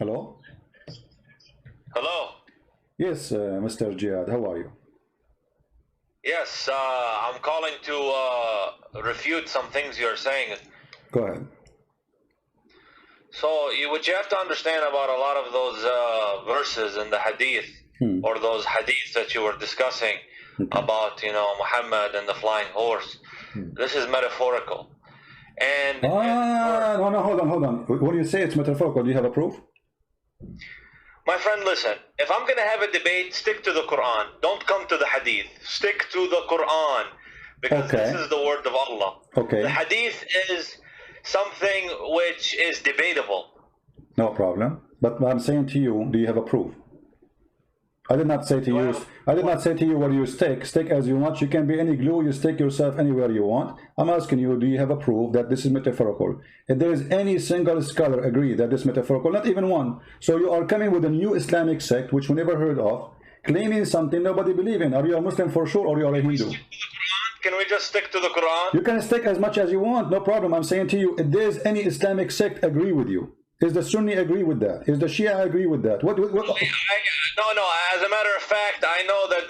Hello? Hello. Yes, Mr. Jihad, how are you? Yes, I'm calling to refute some things you're saying. Go ahead. So, what you have to understand about a lot of those verses in the hadith, or those hadiths that you were discussing about, Muhammad and the flying horse, this is metaphorical. And no, hold on. When you say it's metaphorical, do you have a proof? my friend, listen, if I'm going to have a debate, stick to the Quran. Don't come to the hadith. Stick to the Quran, because this is the word of Allah. Okay. The hadith is something which is debatable. No problem. But I'm saying to you, do you have a proof? I did not say to you. I did not say to you where you stick. Stick as you want. You can be any glue. You stick yourself anywhere you want. I'm asking you, do you have a proof that this is metaphorical? If there is any single scholar agree that this is metaphorical, not even one. So you are coming with a new Islamic sect which we never heard of, claiming something nobody believes in. Are you a Muslim for sure, or you are a Hindu? Can we just stick to the Quran? You can stick as much as you want. No problem. I'm saying to you, if there is any Islamic sect agree with you. Is the Sunni agree with that? Is the Shia agree with that? What? No. As a matter of fact, I know that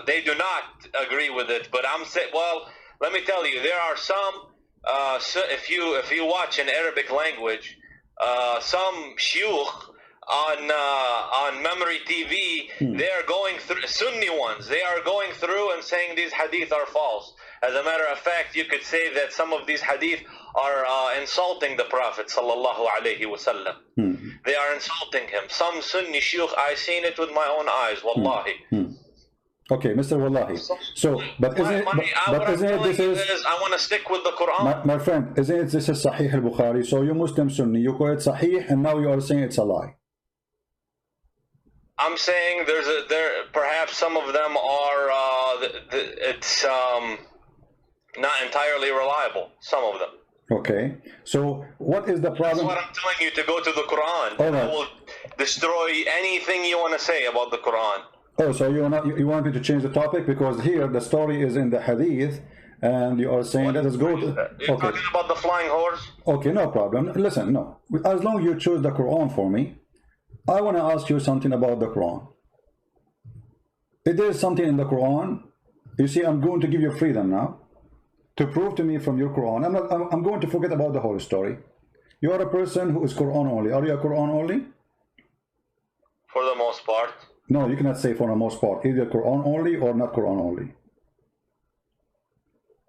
they do not agree with it. But I'm saying, well, let me tell you, there are some. If you watch in Arabic language, some shuyukh on Memory TV, they are going through Sunni ones. They are going through and saying these hadith are false. As a matter of fact, you could say that some of these hadith are insulting the Prophet sallallahu alaihi wasallam. They are insulting him. Some Sunni shuyukh, I've seen it with my own eyes, wallahi. Okay, Mr. Wallahi. So, but isn't it this is? I want to stick with the Quran. My friend, isn't it this is Sahih al-Bukhari? So you Muslim Sunni, you call it Sahih, and now you are saying it's a lie. I'm saying perhaps some of them are it's not entirely reliable. Some of them. Okay, so what is the problem? That's what I'm telling you, to go to the Quran. All right. I will destroy anything you want to say about the Quran. Oh, so you want me to change the topic, because here the story is in the hadith, and you are saying let us go to. You're talking about the flying horse? Okay, no problem. Listen, no. As long as you choose the Quran for me, I want to ask you something about the Quran. If there is something in the Quran, you see, I'm going to give you freedom now to prove to me from your Quran. I'm going to forget about the whole story. You are a person who is Quran only. Are you a Quran only? For the most part. No, you cannot say for the most part. Either Quran only or not Quran only.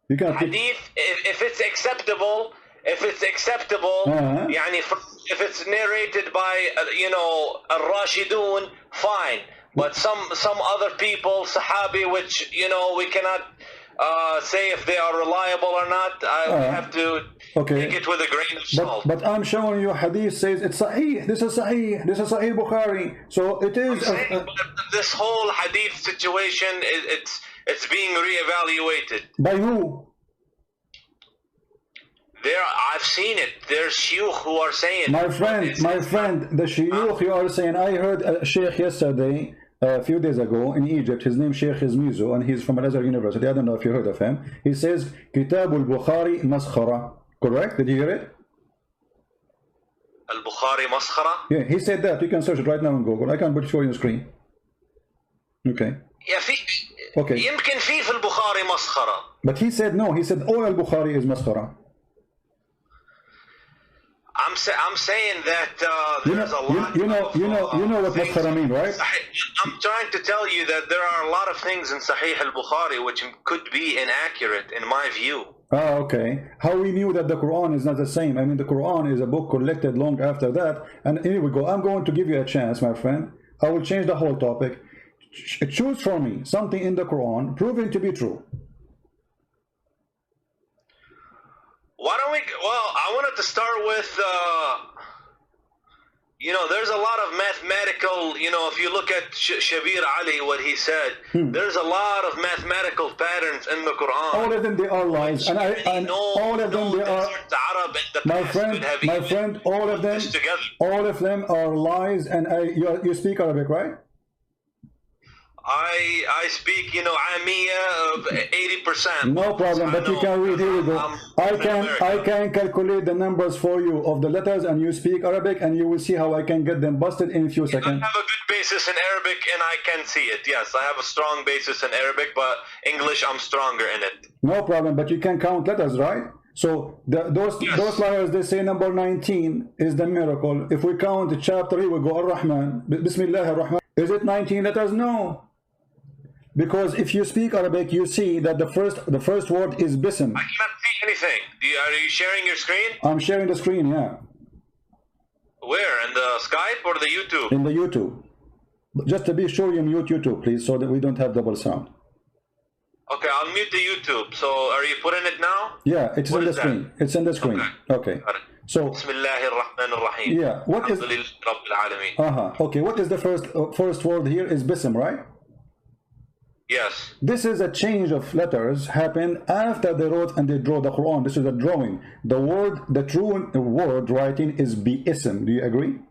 You cannot. Hadith, if it's acceptable, يعني, if it's narrated by al-Rashidun, fine. But some other people, Sahabi, which we cannot say if they are reliable or not. I have to take it with a grain of salt. But I'm showing you hadith says it's Sahih. This is Sahih. This is Sahih Bukhari. So it is. This whole hadith situation, it's being reevaluated. By who? I've seen it. There's shuyukh who are saying. My friend, the shuyukh you are saying. I heard a sheikh yesterday, a few days ago in Egypt. His name Sheikh is Mizo, and he's from another university. I don't know if you heard of him. He says Kitab al-Bukhari maskhara. Correct? Did you hear it? Al-Bukhari maskhara? Yeah, he said that. You can search it right now on Google. I can put it for you on the screen. Okay. Yeah, okay. يمكن في al-Bukhari maskhara. But he said no. He said all al-Bukhari is maskhara. I'm saying that there's a lot. You know what maskhara mean, right? I'm trying to tell you that there are a lot of things in Sahih al-Bukhari which could be inaccurate in my view. Ah, okay. How we knew that the Quran is not the same? I mean, the Quran is a book collected long after that. And here we go. I'm going to give you a chance, my friend. I will change the whole topic. Choose for me something in the Quran proven to be true. Why don't we? Well, I wanted to start with, there's a lot of mathematical, if you look at Shabir Ali, what he said, there's a lot of mathematical patterns in the Quran. All of them, they are lies. And all of them, they are, my friend, all of them are lies. And you speak Arabic, right? I speak, you know, Amiya of 80%. No problem, but you can read. Here we go. I can calculate the numbers for you of the letters, and you speak Arabic, and you will see how I can get them busted in a few seconds. I have a good basis in Arabic, and I can see it. Yes, I have a strong basis in Arabic, but English, I'm stronger in it. No problem, but you can count letters, right? So those liars, they say number 19 is the miracle. If we count the chapter, here we go Ar-Rahman. Bismillah ar-Rahman. Is it 19 letters? No. Because if you speak Arabic, you see that the first word is bism. I cannot see anything. Are you sharing your screen? I'm sharing the screen, yeah. Where? In the Skype or the YouTube? In the YouTube. Just to be sure, you mute YouTube, please, so that we don't have double sound. Okay, I'll mute the YouTube. So, are you putting it now? Yeah, it's in the screen. It's in the screen. Okay. So, Bismillahir-Rahmanir-Rahim. yeah, what is... Okay, what is the first word here is bism, right? Yes. This is a change of letters happened after they wrote and they draw the Quran. This is a drawing. The true word writing is bi-ism. Do you agree?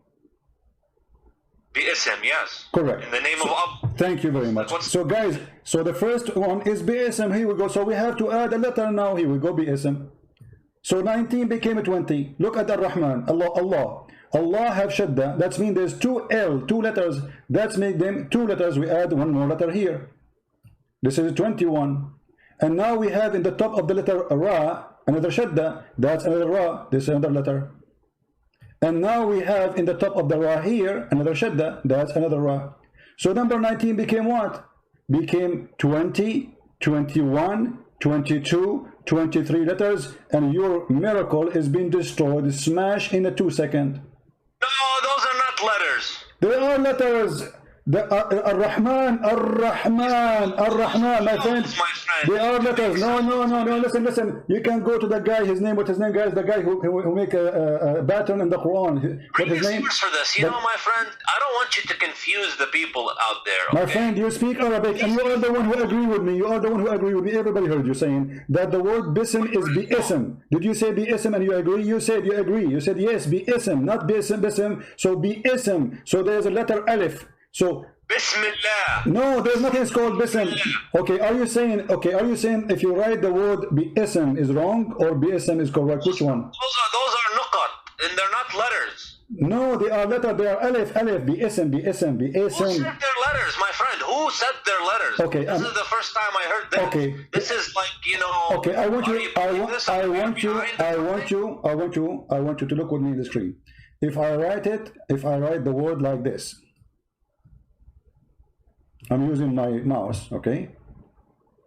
Bi-ism, yes. Correct. In the name of Allah. Thank you very much. So guys, so the first one is bi-ism. Here we go. So we have to add a letter now. Here we go, bi-ism. So 19 became a 20. Look at Ar-Rahman. Allah have shadda. That means there's two L, two letters. That's make them two letters. We add one more letter here. This is 21. And now we have in the top of the letter Ra, another shadda. That's another Ra. This is another letter. And now we have in the top of the Ra here, another shadda. That's another Ra. So number 19 became what? Became 20, 21, 22, 23 letters. And your miracle is being destroyed, smashed in a 2 seconds. No, those are not letters. They are letters. Ar-Rahman, my friend. They are letters. No, listen. You can go to the guy, his name, what's his name, guys? The guy who make a pattern in the Quran. What's his name? For this. You know, my friend, I don't want you to confuse the people out there. Okay? My friend, you speak Arabic, and you are the one who agree with me. You are the one who agree with me. Everybody heard you saying that the word bism is bi-ism. Did you say bi-ism and you agree? You said you agree. You said yes, bi-ism, not bism. So bi-ism. So there's a letter alif. So Bismillah. No, there's nothing called bism. Okay, are you saying if you write the word bi-ism is wrong or bi-ism is correct? Which one? Those are nuqat, and they're not letters. No, they are letters. They are alif, bi-ism. Who said their letters, my friend? Who said their letters? Okay, this is the first time I heard this. Okay. This is like, you know. Okay, I want you to look with me in the screen. If I write the word like this. I'm using my mouse, okay?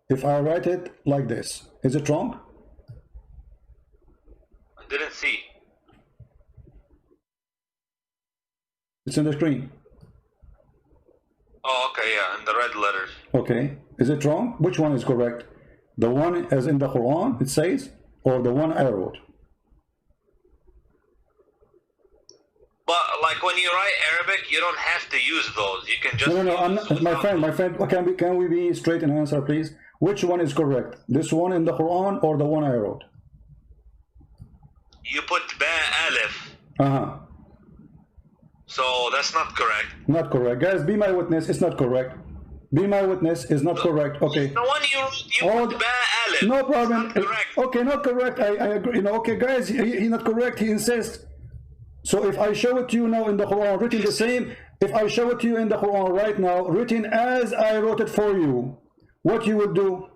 If I write it like this, is it wrong? I didn't see. It's in the screen. Oh, okay, yeah, in the red letters. Okay, is it wrong? Which one is correct? The one as in the Quran, it says, or the one I wrote? But like when you write Arabic, you don't have to use those. You can just. No, I'm not, my friend. Can we be straight in answer, please? Which one is correct? This one in the Quran or the one I wrote? You put ba alif. So that's not correct. Not correct, guys. Be my witness. It's not correct. Be my witness is not correct. Okay. The one you put ba alif. No problem. Not correct. Okay, not correct. I agree. You know. Okay, guys. He's not correct. He insists. So if I show it to you now in the Quran written the same, if I show it to you in the Quran right now written as I wrote it for you, what you would do?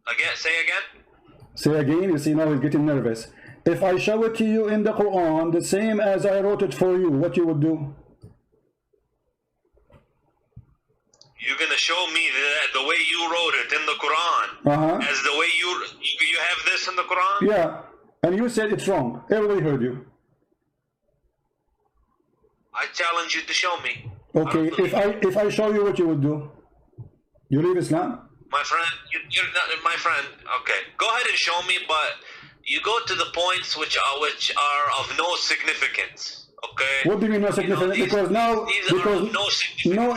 Again, say again. Say again. You see now he's getting nervous. If I show it to you in the Quran the same as I wrote it for you, what you would do? You're gonna show me the way you wrote it in the Quran, as the way you have this in the Quran. Yeah. And you said it's wrong. Everybody heard you. I challenge you to show me. Okay, if I show you, what you would do? You leave Islam? My friend, you're not my friend. Okay, go ahead and show me, but you go to the points which are of no significance. Okay. What do you mean no significance? You know,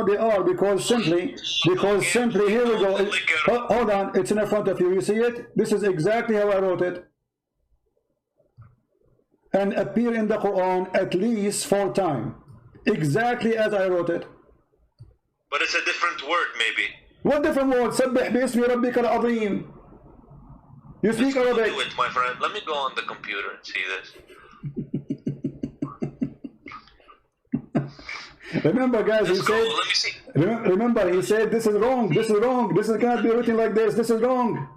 they are because simply here we go. Hold on, it's in front of you. You see it? This is exactly how I wrote it. and appear in the Quran at least 4 times, exactly as I wrote it. But it's a different word, maybe. What different word? سبح باسم ربك العظيم. You speak Arabic. Do it, my friend. Let me go on the computer and see this. Remember, guys, he said. Let me see. Remember, he said this is wrong. This is wrong. This cannot be written like this. This is wrong.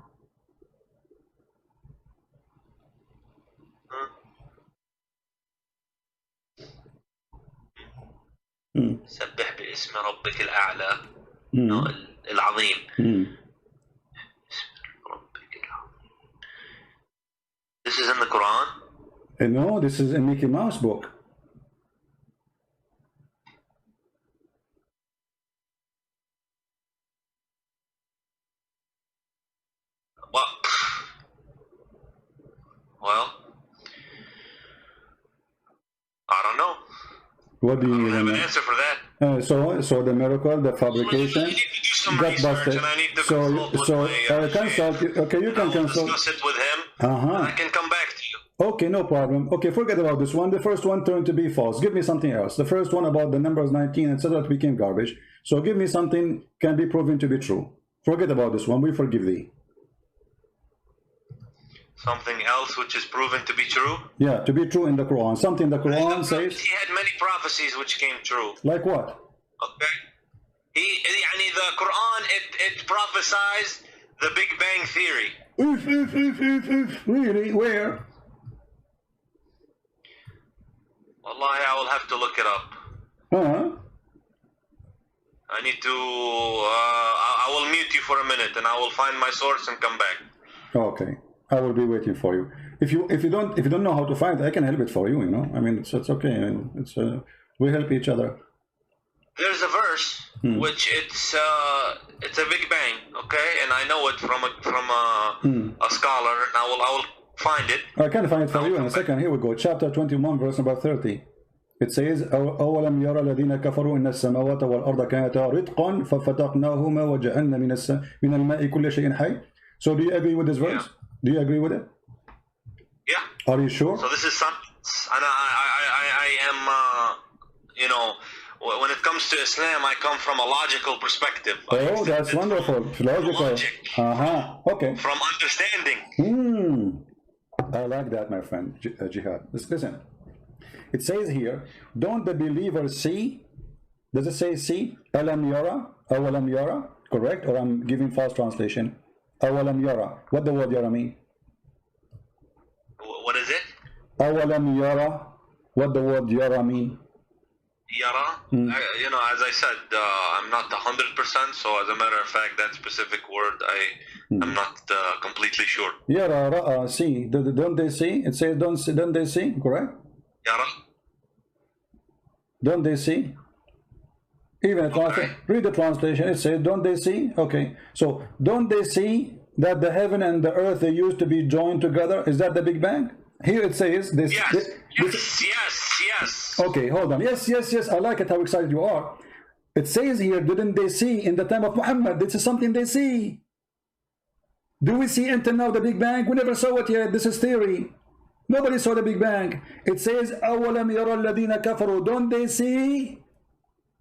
سبح باسم ربك الأعلى العظيم. This is in the Quran? No, this is a Mickey Mouse book. Well, I don't know. What do you I don't have an answer for that. So the miracle, the fabrication, got busted. Consult. Okay, you can consult. Discuss it with him. And I can come back to you. Okay, no problem. Okay, forget about this one. The first one turned to be false. Give me something else. The first one about the numbers 19, etc., became garbage. So give me something can be proven to be true. Forget about this one. We forgive thee. Something else which is proven to be true? Yeah, to be true in the Quran. Something the Quran says. He had many prophecies which came true. Like what? Okay. The Quran, it prophesies the Big Bang Theory. Really? Where? Wallahi, I will have to look it up. I need to, I will mute you for a minute and I will find my source and come back. Okay. I will be waiting for you. If you don't know how to find it, I can help it for you. You know, I mean, it's okay. I mean, we help each other. There's a verse which it's a Big Bang, okay, and I know it from a scholar, and I will find it. I can find it for you in a second. Here we go. Chapter 21, verse number 30. It says, أولم يرى الذين كفروا إن السماوات والأرض كانتا رتقا ففتقناهما وجعلنا من الماء كل شيء حي. So do you agree with this verse? Yeah. Do you agree with it? Yeah. Are you sure? So this is something, and I am, you know, when it comes to Islam, I come from a logical perspective. Oh, that's wonderful. Logical. Okay. From understanding. I like that, my friend, Jihad. Listen. It says here, don't the believers see? Does it say see? Alam yara? Awalam yara? Correct? Or I'm giving false translation? Awalam yara. What the word yara mean? What is it? Awalam yara. What the word yara mean? Yara? You know, as I said, I'm not 100%, so as a matter of fact, that specific word, I'm not completely sure. Yara, ra'a, see. Don't they see? It says don't they see? Correct? Yara? Don't they see? Even read the translation. It says, don't they see? Okay. So, don't they see that the heaven and the earth, they used to be joined together? Is that the Big Bang? Here it says this. Yes. Okay, hold on. Yes. I like it how excited you are. It says here, didn't they see in the time of Muhammad? This is something they see. Do we see until now the Big Bang? We never saw it yet. This is theory. Nobody saw the Big Bang. It says, أَوَلَمْ يَرَى الَّذِينَ كَفَرُوا. Don't they see?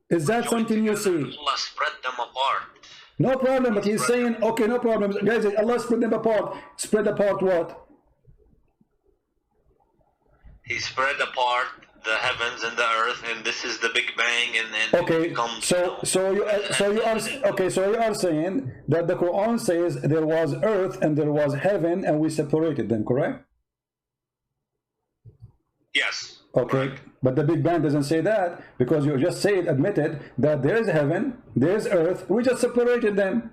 Is that something you see? Allah spread them apart. No problem, but he's saying, okay, no problem. Guys, Allah spread them apart. Spread apart what? He spread apart the heavens and the earth, and this is the Big Bang, and then okay. It comes, so you are saying that the Quran says there was earth and there was heaven, and we separated them, correct? Yes. Okay, correct. But the Big Bang doesn't say that, because you just admitted that there is heaven, there is earth, we just separated them.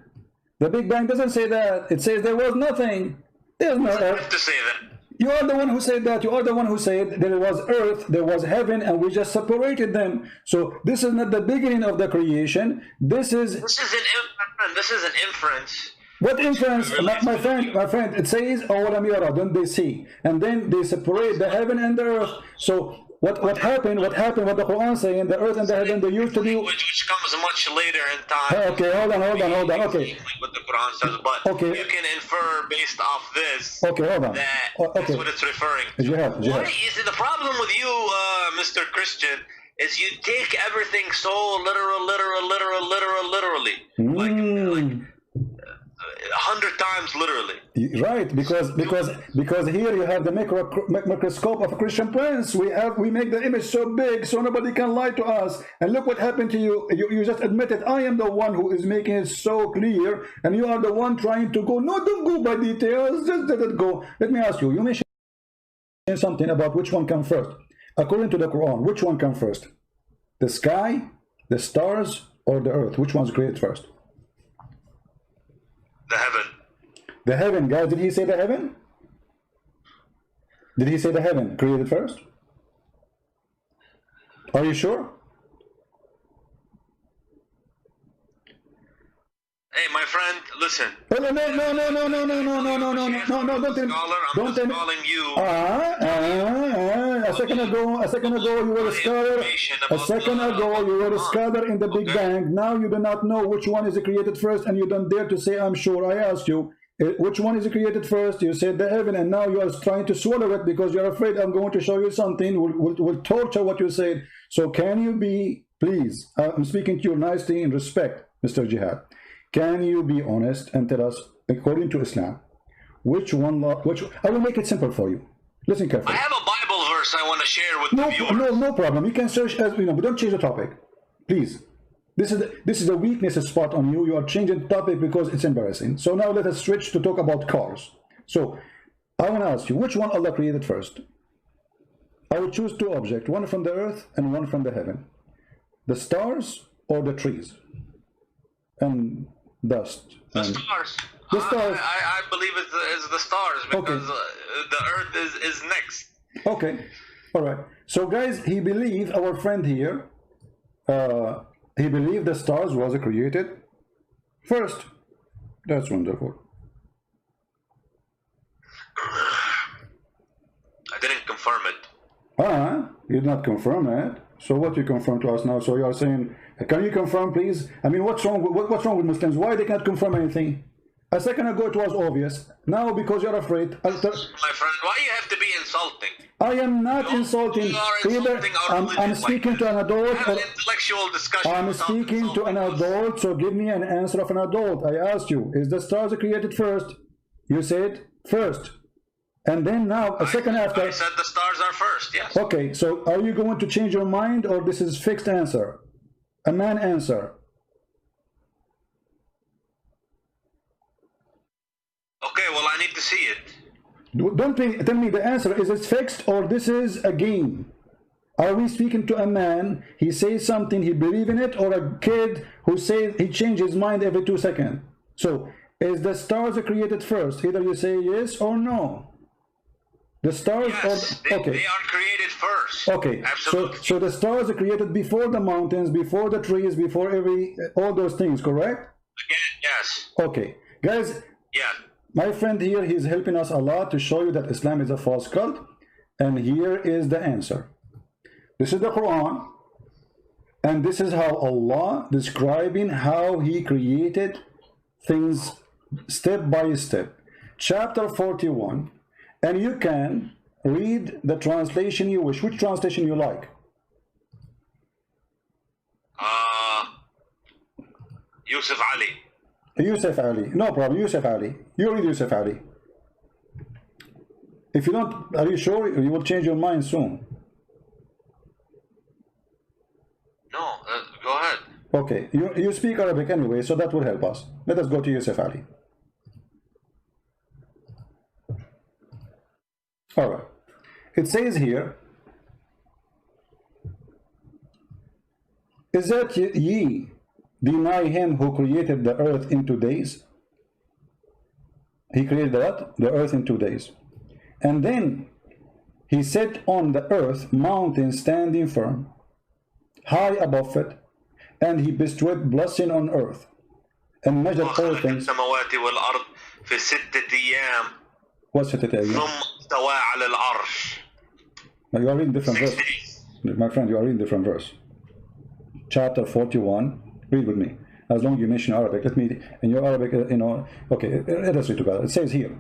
The Big Bang doesn't say that. It says there was nothing. There's no earth. I have to say that. You are the one who said that. You are the one who said there was earth, there was heaven, and we just separated them. So this is not the beginning of the creation. This is an inference. What inference? My friend, it says, "Awalam yara," don't they see? And then they separate the heaven and the earth. So what happened? What the Quran saying? The earth and the heaven, they used to be. Which comes much later in time. Okay, hold on. Okay. Quran says, but Okay. you can infer based off this Okay, hold on. that Okay. that's what it's referring to. Jihad. Why is it the problem with you, Mr. Christian, is you take everything so literally. Like 100 times literally. Right, because here you have the microscope of a Christian prince. We make the image so big so nobody can lie to us. And look what happened to you. You just admitted I am the one who is making it so clear, and you are the one trying to go. No, don't go by details. Just let it go. Let me ask you. You mentioned something about which one comes first. According to the Quran, which one comes first? The sky, the stars, or the earth? Which one's created first? The heaven. The heaven, guys. Did he say the heaven? Did he say the heaven created first? Are you sure? Hey, my friend, listen. No, don't tell me. I'm just calling you. A second ago, you were a scholar. A second ago, you were a scholar in the Big Bang. Now you do not know which one is created first, and you don't dare to say, I'm sure. I asked you, which one is created first? You said the heaven, and now you are trying to swallow it because you're afraid I'm going to show you something. We'll torture what you said. So can you be, please, I'm speaking to you nicely in respect, Mr. Jihad. Can you be honest and tell us, according to Islam, which one, I will make it simple for you. Listen carefully. I have a Bible verse I want to share with the viewers. No problem. You can search as but don't change the topic, please. This is a weakness spot on you. You are changing the topic because it's embarrassing. So now let us switch to talk about cars. So I want to ask you, which one Allah created first? I will choose two objects, one from the earth and one from the heaven. The stars or the trees and dust. The stars. The stars. I believe it's the stars because the earth is next. Okay. All right. So guys, he believed, our friend here, he believed the stars was created first. That's wonderful. I didn't confirm it. You did not confirm it. So what you confirm to us now? So you are saying, can you confirm, please? I mean, what's wrong with Muslims? Why they can't confirm anything? A second ago it was obvious. Now because you're afraid. My friend, why you have to be insulting? I am not insulting. Either I'm speaking to an adult. Have an intellectual discussion. I'm speaking to an adult, so give me an answer of an adult. I asked you, is the stars created first? You said first. And then now, a second after. I said the stars are first, yes. Okay, so are you going to change your mind, or this is fixed answer? A man answer. Okay, well, I need to see it. Don't tell me the answer. Is it fixed or this is a game? Are we speaking to a man, he says something, he believes in it, or a kid who says he changes his mind every 2 seconds? So, is the stars created first? Either you say yes or no. The stars yes, are okay. They are created first. Okay, absolutely. So the stars are created before the mountains, before the trees, before all those things, correct? Again, yes. Okay, guys. Yeah. My friend here, he's helping us a lot to show you that Islam is a false cult, and here is the answer. This is the Quran, and this is how Allah describing how He created things step by step. Chapter 41. And you can read the translation you wish. Which translation you like? Yusuf Ali. Yusuf Ali. No problem. Yusuf Ali. You read Yusuf Ali. If you don't, are you sure you will change your mind soon? No, go ahead. Okay. You speak Arabic anyway, so that will help us. Let us go to Yusuf Ali. All right. It says here, is that ye deny him who created the earth in 2 days? He created what? The earth in 2 days. And then he set on the earth mountains standing firm, high above it, and he bestowed blessing on earth, and measured all things. What's it again? You are reading different verse. My friend, you are reading different verse. Chapter 41. Read with me. as long as you mention Arabic. Let me, in your Arabic, you know, okay, let us read together. It says here,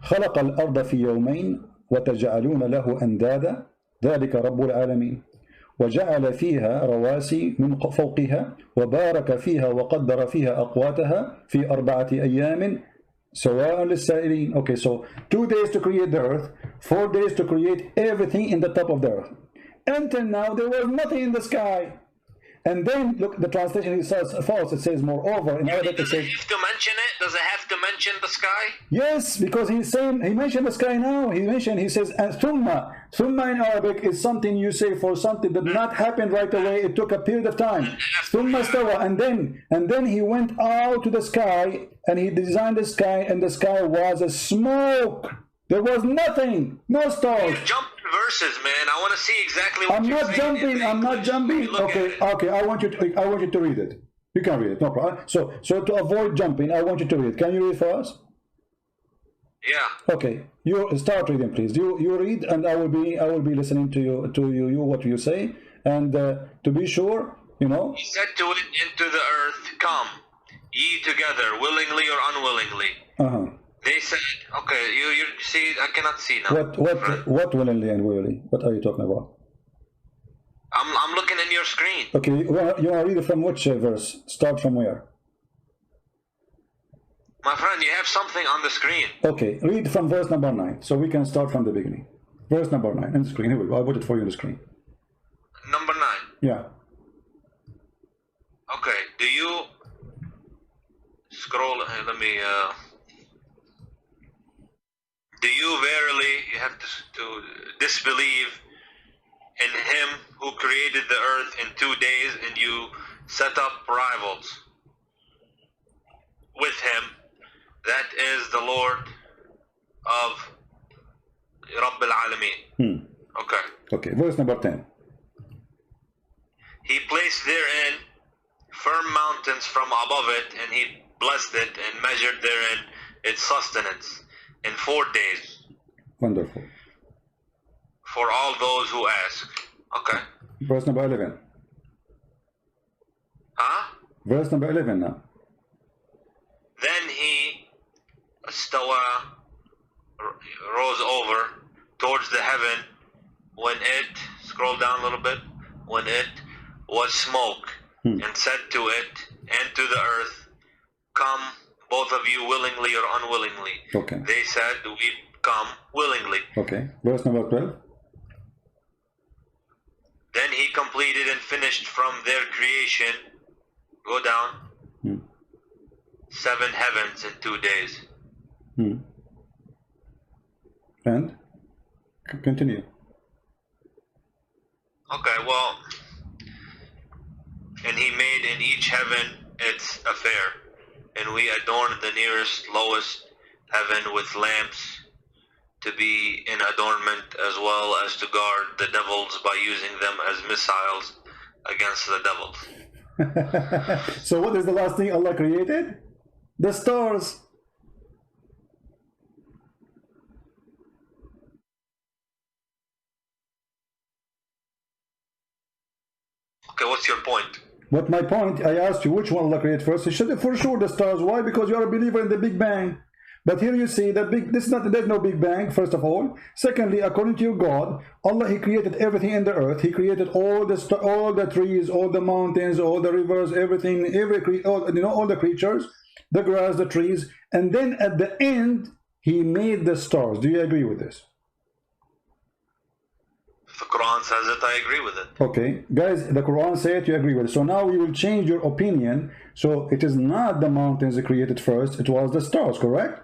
خلق الأرض في يومين وتجعلون له أندادا ذلك رب العالمين وجعل فيها رواسي من فوقها وبارك فيها وقدر فيها أقواتها في 4 أيام سواء للسائلين. Okay, so 2 days to create the earth, 4 days to create everything in the top of the earth. Until now there was nothing in the sky. And then look, the translation says false. It says moreover in Arabic. Does it have to mention it? Does it have to mention the sky? Yes, because he's saying, he mentioned the sky now. He says thumma. Thumma in Arabic is something you say for something that did not happen right away. It took a period of time. Thumma stawa, and then he went out to the sky and he designed the sky, and the sky was a smoke. There was nothing, no stars. You jump verses, man. I want to see exactly what I'm not jumping. I'm not jumping. Okay. I want you to read it. You can read it, no problem. So to avoid jumping, I want you to read. Can you read for us? Yeah. Okay. You start reading, please. You read, and I will be listening to you what you say, and to be sure, you know. He said to it, into the earth, come, ye together, willingly or unwillingly. They said, okay, you see, I cannot see now. What willingly and willingly? What are you talking about? I'm looking in your screen. Okay, you want to read it from which verse? Start from where? My friend, you have something on the screen. Okay, read from verse number 9, so we can start from the beginning. Verse number 9 on the screen. Here we go. I put it for you on the screen. Number 9. Yeah. Okay. Do you scroll? Let me. Do you verily, you have to disbelieve in him who created the earth in 2 days, and you set up rivals with him? That is the Lord of Rabb al-Alamin. Okay, verse number 10. He placed therein firm mountains from above it, and he blessed it and measured therein its sustenance in 4 days. Wonderful. For all those who ask. Okay. Verse number 11. Huh? Verse number 11 now. Then he rose over towards the heaven when it, scroll down a little bit, when it was smoke, and said to it and to the earth, come, both of you, willingly or unwillingly. Okay. They said, we come willingly. Okay. Verse number 12. Then he completed and finished from their creation, go down, 7 heavens in 2 days. And continue. Okay, well, and he made in each heaven its affair, and we adorned the nearest, lowest heaven with lamps to be in adornment, as well as to guard the devils by using them as missiles against the devils. So what is the last thing Allah created? The stars. Okay, what's your point? But my point, I asked you which one Allah created first. He should for sure the stars. Why? Because you are a believer in the Big Bang. But here you see that there's no Big Bang, first of all. Secondly, according to your God, Allah, He created everything in the earth. He created all the trees, all the mountains, all the rivers, everything, all the creatures, the grass, the trees, and then at the end He made the stars. Do you agree with this? If the Quran says it, I agree with it. Okay, guys, the Quran says you agree with it. So now you will change your opinion. So it is not the mountains that created first, it was the stars, correct?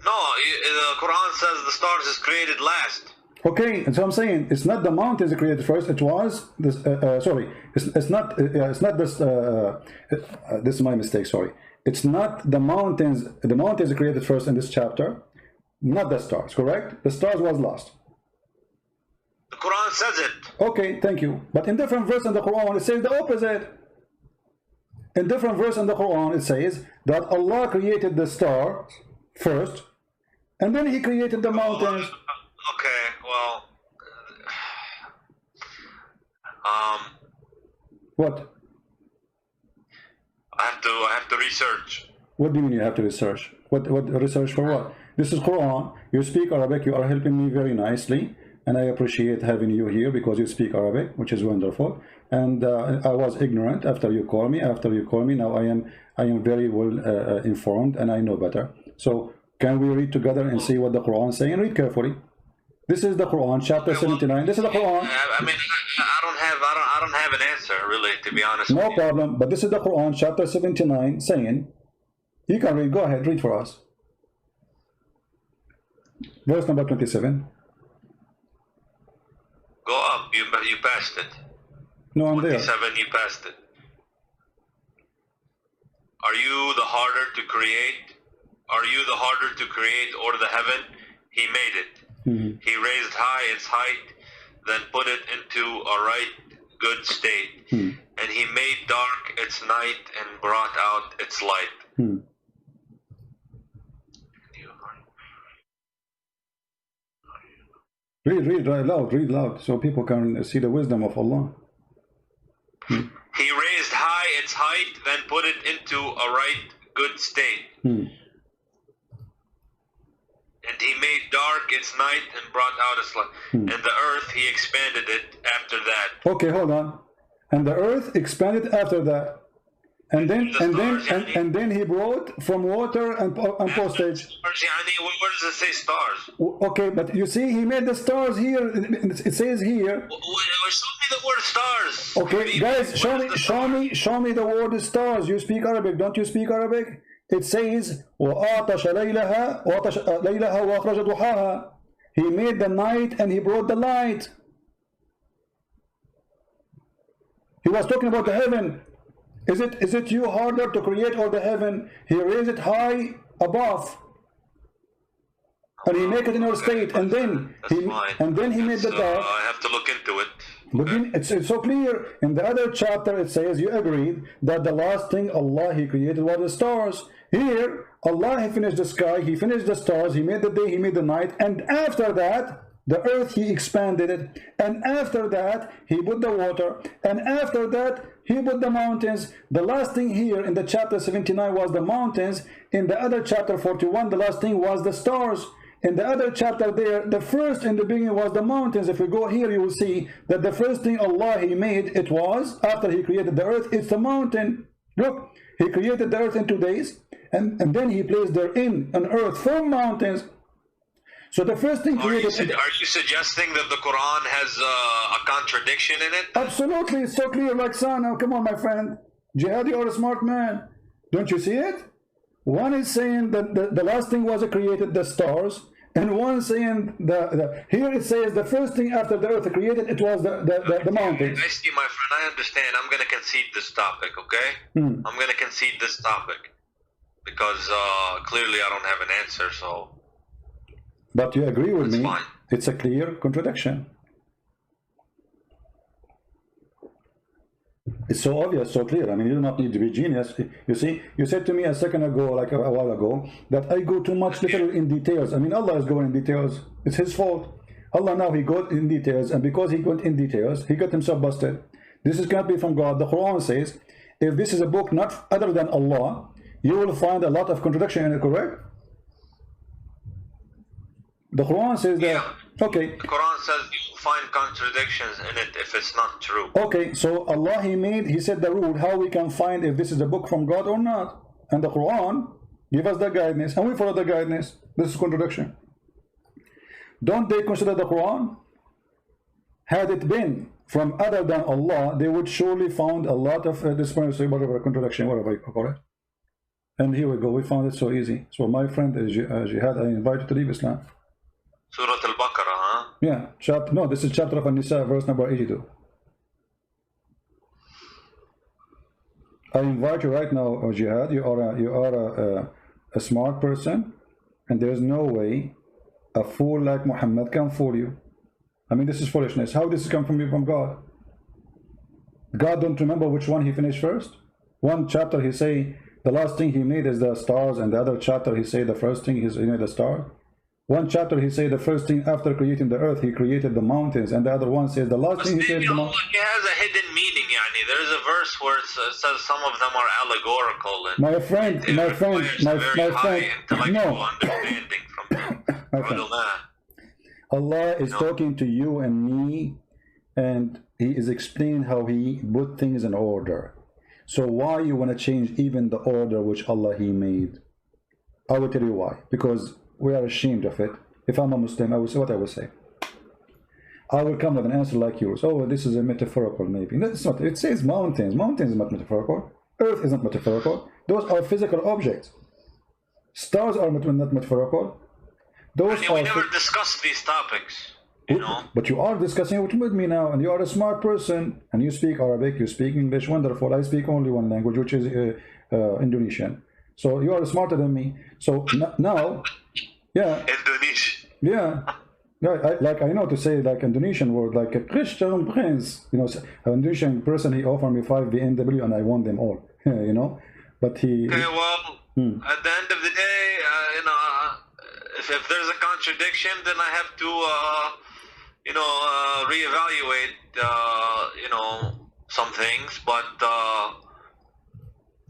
No, the Quran says the stars is created last. Okay, and so I'm saying it's not the mountains that created first. It was this. Sorry, it's not this. This is my mistake. Sorry, it's not the mountains. The mountains that created first in this chapter, not the stars. Correct? The stars was last. The Quran says it. Okay, thank you. But in different verse in the Quran, it says the opposite. In different verse in the Quran, it says that Allah created the stars first, and then He created the mountains. Okay, well, What? I have to research. What do you mean you have to research? What research for what? This is Quran. You speak Arabic. You are helping me very nicely, and I appreciate having you here because you speak Arabic, which is wonderful. And I was ignorant after you call me. Now I am very well informed, and I know better. So can we read together and see what the Quran is saying? Read carefully. This is the Quran, chapter 79. This is the Quran. I mean, I don't have an answer really, to be honest. No problem. But this is the Quran, chapter 79, saying, you can read. Go ahead, read for us. Verse number 27. Go up. You passed it. No, I'm there. 27. You passed it. Are you the harder to create? Are you the harder to create, or the heaven? He made it. He raised high its height, then put it into a right good state. And he made dark its night and brought out its light. Read loud, so people can see the wisdom of Allah. He raised high its height, then put it into a right good state. And he made dark its night and brought out its light. And the earth, he expanded it after that. Okay, hold on. And the earth expanded after that. And then he brought from water and postage. Where does it say stars? Okay, but you see, he made the stars here. It says here. Show me the word stars. Okay, guys, show me the word stars. You speak Arabic, don't you speak Arabic? It says, وَآتَشَ لَيْلَهَا وَأَخْرَجَ ضُحَاهَا. He made the night and he brought the light. He was talking about the heaven. Is it you harder to create or the heaven? He raised it high above, and he made it in our state, and then he made the dark. I have to look into it. But it's so clear. In the other chapter it says you agreed that the last thing Allah he created was the stars. Here Allah he finished the sky, he finished the stars, he made the day, he made the night, and after that the earth he expanded it, and after that he put the water, and after that he put the mountains. The last thing here in the chapter 79 was the mountains. In the other chapter 41 the last thing was the stars. In the other chapter there, the first in the beginning was the mountains. If we go here, you will see that the first thing Allah he made, it was, after he created the earth, it's the mountain. Look, he created the earth in 2 days, and then he placed therein an earth from mountains. So the first thing created... Are you suggesting that the Quran has a contradiction in it? Absolutely, it's so clear, like son. Now, come on, my friend. Jihad, you are a smart man. Don't you see it? One is saying that the last thing was created, the stars, and one saying here it says the first thing after the earth created, it was the mountains. I see, my friend. I understand. I'm going to concede this topic, okay? I'm going to concede this topic because clearly I don't have an answer. So, but you agree with me? Fine. It's a clear contradiction. It's so obvious, so clear. I mean, you do not need to be genius. You see, you said to me a second ago, like a while ago, that I go too much little in details. I mean, Allah is going in details. It's his fault. Allah now, he got in details, and because he got in details, he got himself busted. This is can't be from God. The Quran says, if this is a book not other than Allah, you will find a lot of contradiction in it, correct? The Quran says that, okay. The Quran says you find contradictions in it if it's not true. Okay, so Allah he said the rule how we can find if this is a book from God or not. And the Quran give us the guidance, and we follow the guidance. This is contradiction. Don't they consider the Quran? Had it been from other than Allah, they would surely found a lot of whatever contradiction, whatever you call it. And here we go, we found it so easy. So my friend Jihad, I invite you to leave Islam. Surah Al-Baqarah, huh? Yeah, no, this is chapter of An-Nisa, verse number 82. I invite you right now, Jihad. You are a smart person, and there is no way a fool like Muhammad can fool you. I mean, this is foolishness. How does this come from God? God don't remember which one he finished first? One chapter he say the last thing he made is the stars, and the other chapter he say the first thing is the star. One chapter he said the first thing after creating the earth he created the mountains, and the other one says the last thing he created the mountains. It has a hidden meaning. Yani. There is a verse where it says some of them are allegorical. And my friend, no, my friend. Allah is talking to you and me, and he is explaining how he put things in order. So why you want to change even the order which Allah he made? I will tell you why. Because we are ashamed of it. If I'm a Muslim, I will say what I will say. I will come with an answer like yours. Oh, this is a metaphorical maybe. No, it's not. It says mountains. Mountains is not metaphorical. Earth is not metaphorical. Those are physical objects. Stars are not metaphorical. Those we never discussed these topics, you know. But you are discussing it with me now, and you are a smart person, and you speak Arabic, you speak English, wonderful. I speak only one language, which is Indonesian. So you are smarter than me. So now, yeah. Indonesian. Yeah. Like I know to say like Indonesian word, like a Christian prince. You know, an Indonesian person, he offered me 5 BMW and I won them all. You know, but he. Okay, well, at the end of the day, you know, if there's a contradiction, then I have to, you know, reevaluate, you know, some things. But I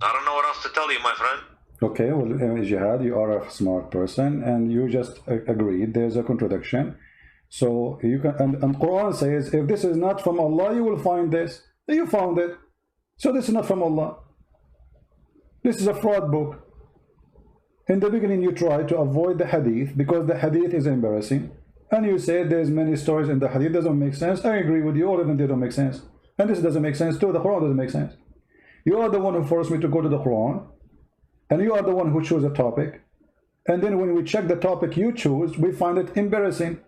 don't know what else to tell you, my friend. Okay, well, Jihad, you are a smart person, and you just agreed there's a contradiction. So you can, and Quran says, if this is not from Allah, you will find this. You found it. So this is not from Allah. This is a fraud book. In the beginning, you try to avoid the hadith because the hadith is embarrassing. And you say there's many stories in the hadith, doesn't make sense. I agree with you, all of them they don't make sense. And this doesn't make sense too, the Quran doesn't make sense. You are the one who forced me to go to the Quran. And you are the one who chose a topic. And then when we check the topic you choose, we find it embarrassing.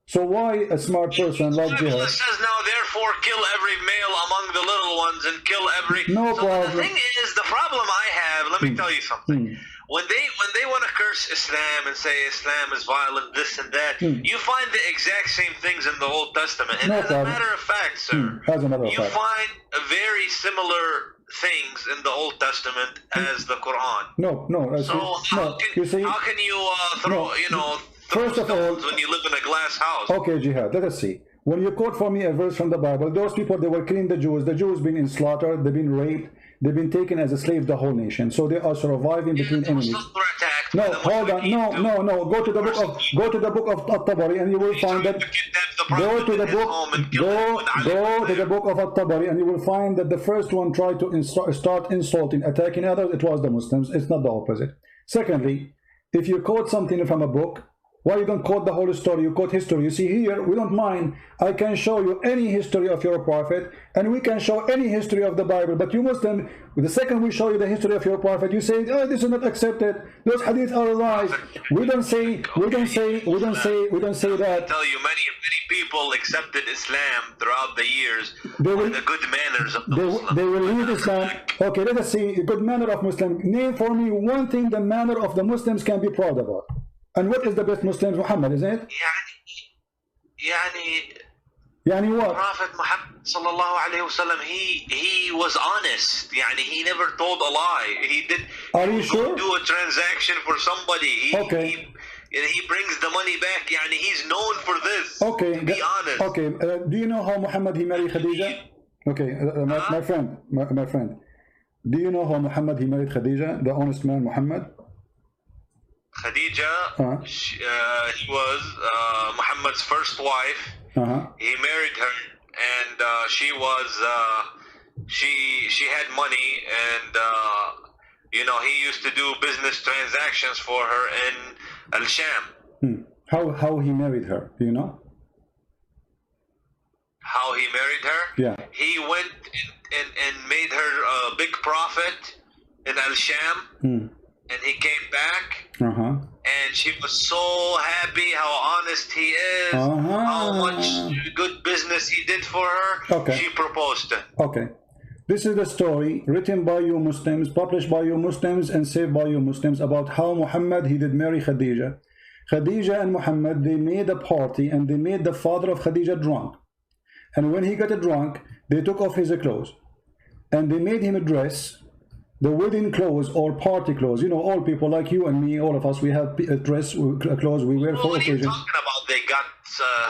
So why a smart person like Jihad? It says now, therefore, kill every male among the little ones and kill every... No problem. The thing is, the problem I have, let me tell you something. When they want to curse Islam and say Islam is violent, this and that, you find the exact same things in the Old Testament. And as a matter of fact, sir, you find a very similar things in the Old Testament as the Quran. No. So how can you throw, you know, first of all, when you live in a glass house? Okay, Jihad, let us see. When you quote for me a verse from the Bible, those people, they were killing the Jews been slaughtered, they've been raped, they've been taken as a slave, the whole nation. So they are surviving between enemies. No, hold on. No. Go to the book of At-Tabari and you will find that. Go to the book of At-Tabari and you will find that the first one tried to start insulting, attacking others. It was the Muslims. It's not the opposite. Secondly, if you quote something from a book, why you don't quote the whole story? You quote history. You see here, we don't mind. I can show you any history of your prophet, and we can show any history of the Bible. But you Muslim, the second we show you the history of your prophet, you say, oh, this is not accepted. Those hadith are lies. We don't say that. I tell you, many people accepted Islam throughout the years for the good manners of the Muslims. They will leave Islam. Okay, let us see good manner of Muslim. Name for me one thing the manner of the Muslims can be proud about. And what is the best Muslims? Muhammad, isn't it? يعني what? Prophet Muhammad sallallahu alayhi wasallam, he was honest. He never told a lie. He did. Are you sure? Do a transaction for somebody. Okay. He brings the money back. He's known for this. Okay. To be honest. Okay. Do you know how Muhammad he married Khadija? Okay, my friend. Do you know how Muhammad he married Khadija? The honest man Muhammad. Khadija, he was Muhammad's first wife. He married her, and she was she had money, and you know, he used to do business transactions for her in Al-Sham. How he married her? Do you know? How he married her? Yeah. He went and made her a big profit in Al-Sham. And he came back, and she was so happy how honest he is, how much good business he did for her. Okay. She proposed it. Okay. This is the story written by you Muslims, published by you Muslims, and saved by you Muslims about how Muhammad, he did marry Khadija. Khadija and Muhammad, they made a party, and they made the father of Khadija drunk. And when he got drunk, they took off his clothes. And they made him a dress. the wedding clothes or party clothes. You know, all people like you and me, all of us, we have dress clothes we wear for What are you occasion. talking about? They got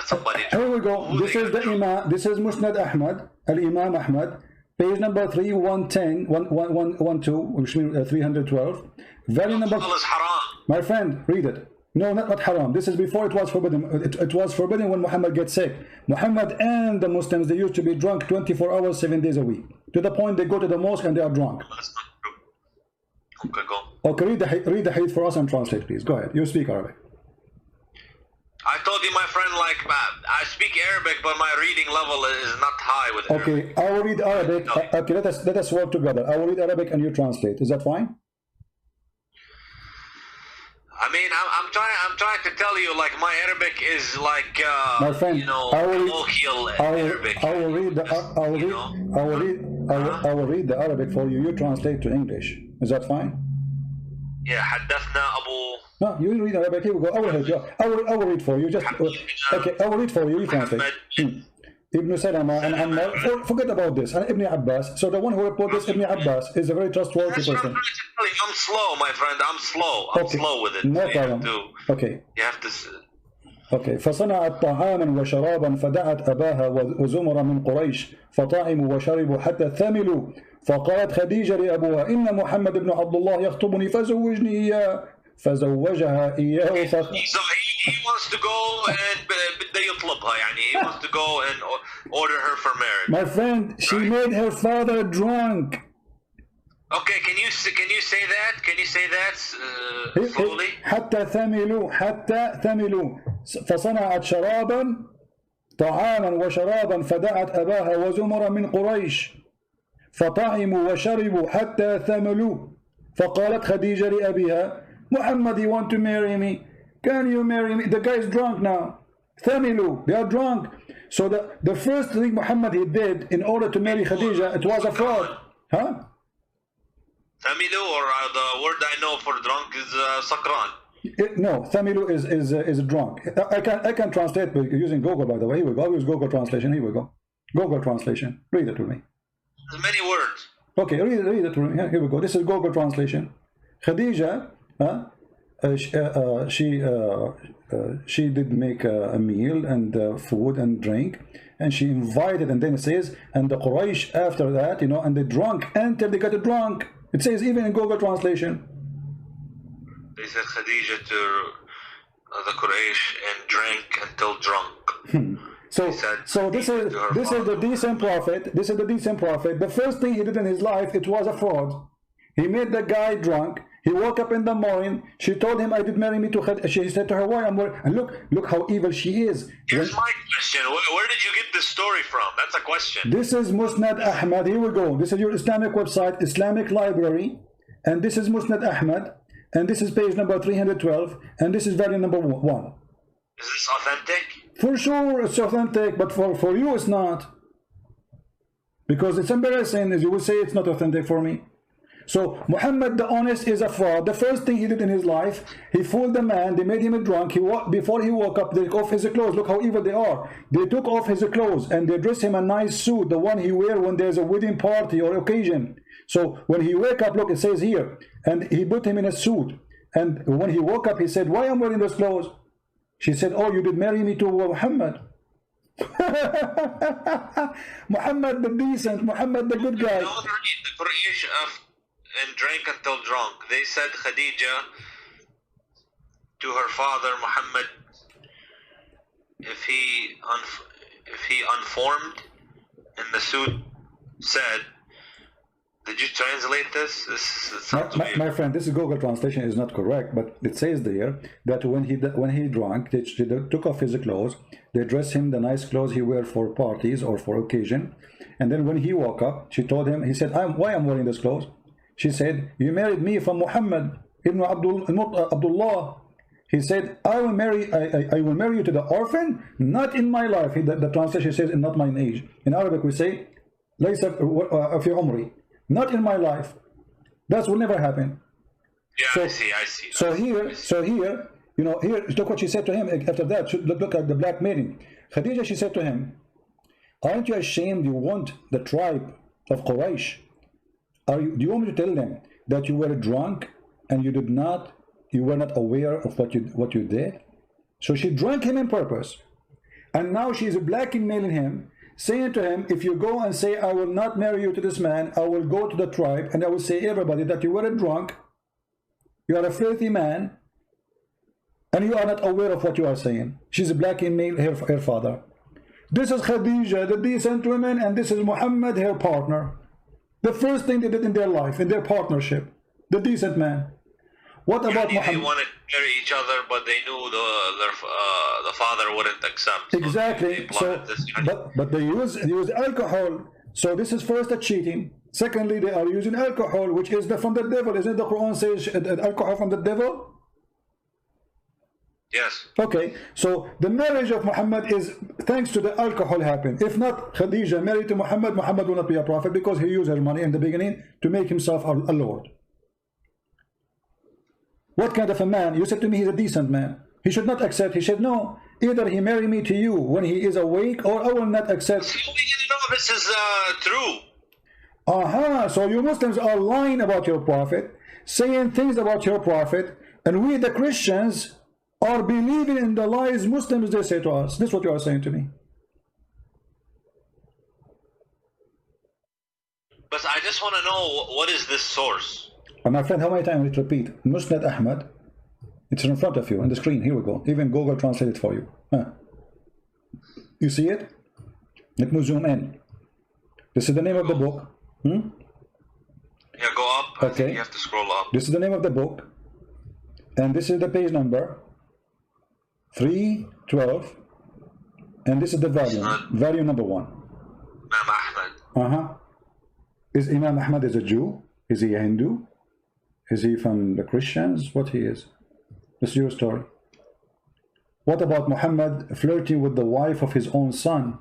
somebody. Here we go. This is the Imam. This is Musnad Ahmad, Al-Imam Ahmad, page number 110, 112, which means 312. Value number. Is haram. My friend, read it. No, not haram. This is before it was forbidden. It was forbidden when Muhammad gets sick. Muhammad and the Muslims, they used to be drunk 24 hours, 7 days a week. To the point they go to the mosque and they are drunk. That's not true. Okay, go. Okay, read the hadith for us and translate, please. Go ahead. You speak Arabic. I told you, my friend, like, I speak Arabic, but my reading level is not high with Arabic. Okay, I will read Arabic. Okay, let us work together. I will read Arabic and you translate. Is that fine? I mean, I'm trying to tell you, like, my Arabic is like, My friend, you know, colloquial Arabic. I will read the Arabic for you. You translate to English. Is that fine? Yeah, حدثنا أبو. No, you read Arabic. Here we go. I will help you. I will read for you. Just okay. I will read for you. You translate. Ibn Salama and Ammar. Forget about this. And Ibn Abbas. So the one who reported this, Ibn Abbas, is a very trustworthy person. I'm slow, my friend. I'm slow. I'm slow with it. No problem. Okay. You have to. Okay. فصنعت طعاما وشرابا فدعت أباها وزمرا من قريش فطعموا وشربوا حتى ثملوا فقالت خديجة لأبوها إن محمد بن عبد الله يخطبني فزوجني إياه فزوجها إياه He wants to go and بده يطلبها يعني he wants to go and order her for marriage. My friend, she made her father drunk. Okay, can you say that? Can you say that slowly? حتى ثملوا فصنعت شرابا طعاما وشرابا فدعت أباها وزمرا من قريش فطعموا وشربوا حتى ثملوا فقالت خديجة لأبيها محمد, you want to marry me? Can you marry me? The guy is drunk now. ثملوا, they are drunk. So the first thing Muhammad he did in order to marry Khadija, it was a fraud. Huh? ثملوا, or the word I know for drunk is sakran. No, ثملوا is drunk. I can translate using Google, by the way. Here we go. I'll use Google translation. Here we go. Google translation. Read it to me. There's many words. Okay, read it to me. Here we go. This is Google translation. Khadija, she did make a meal and food and drink, and she invited, and then it says, and the Quraysh after that, you know, and they drunk until they got drunk. It says even in Google translation. They said Khadija to the Quraysh and drank until drunk. So this is the decent prophet. This is the decent prophet. The first thing he did in his life, it was a fraud. He made the guy drunk. He woke up in the morning. She told him, I did marry me to Khadija. She said to her, why I'm worried? And look how evil she is. Here's my question. Where did you get this story from? That's a question. This is Musnad Ahmad. Here we go. This is your Islamic website, Islamic Library. And this is Musnad Ahmad. And this is page number 312. And this is value number 1. Is this authentic? For sure it's authentic, but for you it's not. Because it's embarrassing, as you will say, it's not authentic for me. So Muhammad the honest is a fraud. The first thing he did in his life, he fooled the man. They made him drunk. Before he woke up, they took off his clothes. Look how evil they are. They took off his clothes and they dressed him a nice suit, the one he wear when there's a wedding party or occasion. So when he wake up, look, it says here, and he put him in a suit. And when he woke up, he said, why am I wearing those clothes? She said, oh, you did marry me to Muhammad. Muhammad the decent, Muhammad the good guy. Don't read the Quraysh and drank until drunk. They said Khadija to her father Muhammad, if he unformed in the suit, said, did you translate this? My friend, this is Google translation is not correct, but it says there that when he drank, they took off his clothes, they dressed him the nice clothes he wear for parties or for occasion, and then when he woke up, she told him, he said, why I'm wearing this clothes? She said, you married me from Muhammad ibn Abdullah. He said, I will marry you to the orphan, not in my life. The translation says, not my age. In Arabic we say, ليس في عمري. Not in my life. That will never happen. Yeah, I see. So here, you know, here, look what she said to him after that. Look at the blackmailing. Khadija, she said to him, aren't you ashamed you want the tribe of Quraysh? Do you want me to tell them that you were drunk and you were not aware of what you did? So she drank him on purpose, and now she is blackmailing him, saying to him, if you go and say, I will not marry you to this man, I will go to the tribe and I will say everybody that you were a drunk, you are a filthy man, and you are not aware of what you are saying. She's blackmailing her father. This is Khadija, the decent woman, and this is Muhammad, her partner. The first thing they did in their life, in their partnership, the decent man. What about Muhammad? They wanted to marry each other, but they knew the father wouldn't accept. Exactly. So but they use alcohol. So this is first a cheating. Secondly, they are using alcohol, which is from the devil. Isn't the Quran says alcohol from the devil? Yes. Okay, so the marriage of Muhammad is thanks to the alcohol happened. If not Khadija married to Muhammad, Muhammad will not be a prophet, because he used her money in the beginning to make himself a lord. What kind of a man? You said to me he's a decent man. He should not accept. He said, no, either he marry me to you when he is awake, or I will not accept. So we didn't know this is true. So you Muslims are lying about your prophet, saying things about your prophet, and we the Christians are believing in the lies Muslims they say to us. This is what you are saying to me. But I just want to know, what is this source? My friend, how many times will it repeat? Musnad Ahmad. It's in front of you on the screen. Here we go. Even Google translate it for you. You see it? Let me zoom in. This is the name of the book. Yeah, go up. Okay. You have to scroll up. This is the name of the book. And this is the page number 312. And this is the volume number 1. Imam Ahmad. Is Imam Ahmad a Jew? Is he a Hindu? Is he from the Christians? What he is? This is your story. What about Muhammad flirting with the wife of his own son?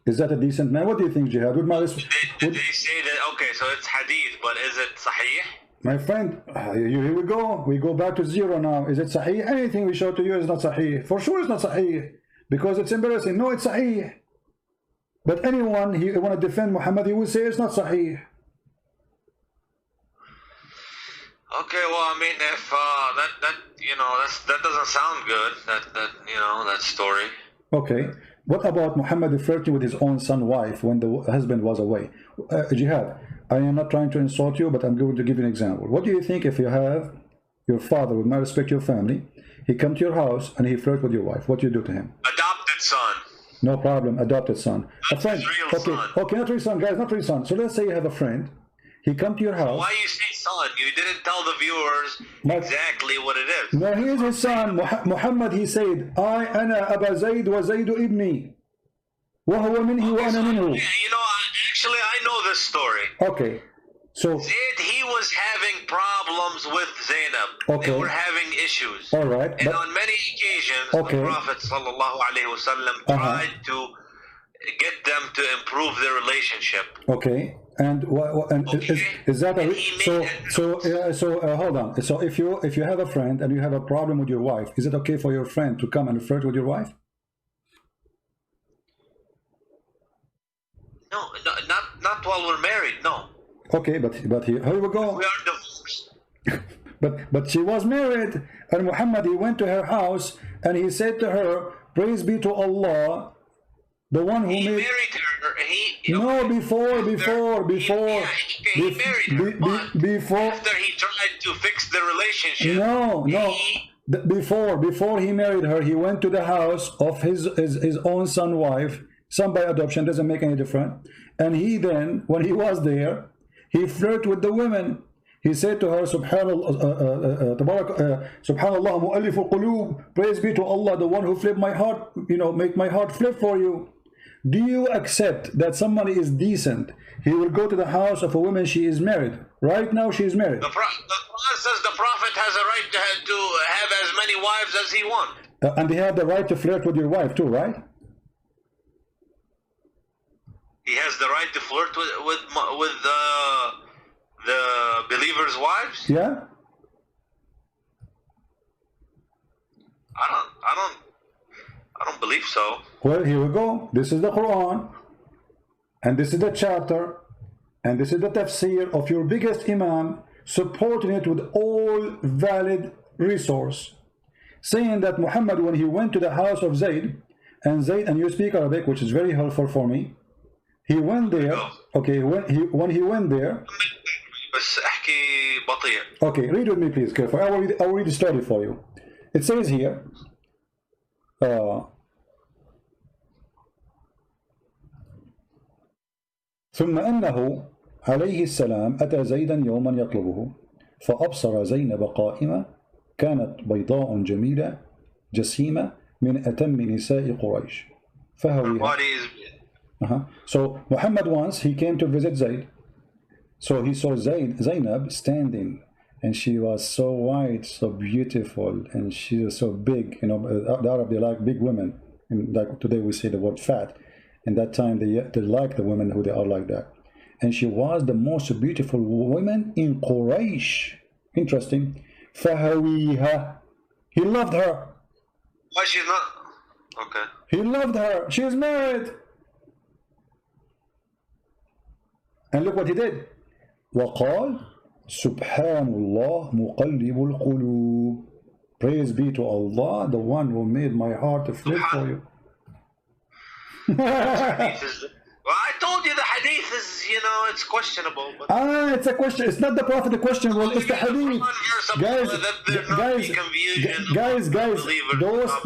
Is that a decent man? What do you think, Jihad? Did they say that? Okay, so it's hadith, but is it sahih? My friend, here we go. We go back to zero now. Is it sahih? Anything we show to you is not sahih. For sure it's not sahih. Because it's embarrassing. No, it's sahih. But anyone he want to defend Muhammad, he will say it's not sahih. Okay, well, I mean, if that doesn't sound good. That story. Okay. What about Muhammad flirting with his own son's wife when the husband was away? Jihad, I am not trying to insult you, but I'm going to give you an example. What do you think if you have your father would not respect your family, he come to your house and he flirt with your wife? What do you do to him? Adopted son. No problem, adopted son. That's a friend. His real son. Okay, not real son, guys, not real son. So let's say you have a friend. He come to your house. Why you say son? You didn't tell the viewers exactly what it is. No, he is his son. Muhammad, he said, أنا أبا زيد وزيد ابني وهو منه وأنا منه. Actually, I know this story. Okay. So Zayd, he was having problems with Zainab. Okay. They were having issues. All right. And on many occasions, the Prophet ﷺ tried to get them to improve their relationship. Okay. And is that hold on. So if you have a friend and you have a problem with your wife, is it okay for your friend to come and flirt with your wife? No, not while we're married. No. Okay, but here we go. We are divorced. but she was married, and Muhammad, he went to her house and he said to her, "Praise be to Allah, the one who he made." Married her. Before. He married her. Before. After he tried to fix the relationship. Before he married her, he went to the house of his own son wife, son by adoption, doesn't make any difference. And he then, when he was there, he flirted with the women. He said to her, Subhanallah, mu'alliful qulub, praise be to Allah, the one who flipped my heart, make my heart flip for you. Do you accept that somebody is decent? He will go to the house of a woman, she is married. Right now she is married. The Quran says the Prophet has a right to have as many wives as he wants. And he had the right to flirt with your wife too, right? He has the right to flirt with the believers' wives? Yeah. I don't believe so. Well, here we go. This is the Quran, and this is the chapter, and this is the tafsir of your biggest imam, supporting it with all valid resource, saying that Muhammad, when he went to the house of Zayd, and you speak Arabic, which is very helpful for me, he went there. Okay, when he went there. Okay, read with me please, careful. I will read the story for you. It says here, ثم أنه عليه السلام أتى زيدا يوما يطلبه فأبصر زينب قائمة كانت بيضاء جميلة جسيمة من أتم نساء قريش فهويها. So Muhammad once he came to visit Zayd. So he saw Zainab standing, and she was so white, so beautiful, and she was so big. You know, the Arab, they like big women. And like today we say the word fat. And that time they like the women who they are like that. And she was the most beautiful woman in Quraysh. Interesting. فهويها. He loved her. Why she's not? Okay. He loved her. She is married. And look what he did. وقال سبحان الله مقلب القلوب. Praise be to Allah, the one who made my heart to flip for you. Well, I told you the hadith is, you know, it's questionable. But it's a question. It's not the Prophet the questionable. It's the hadith. Guys,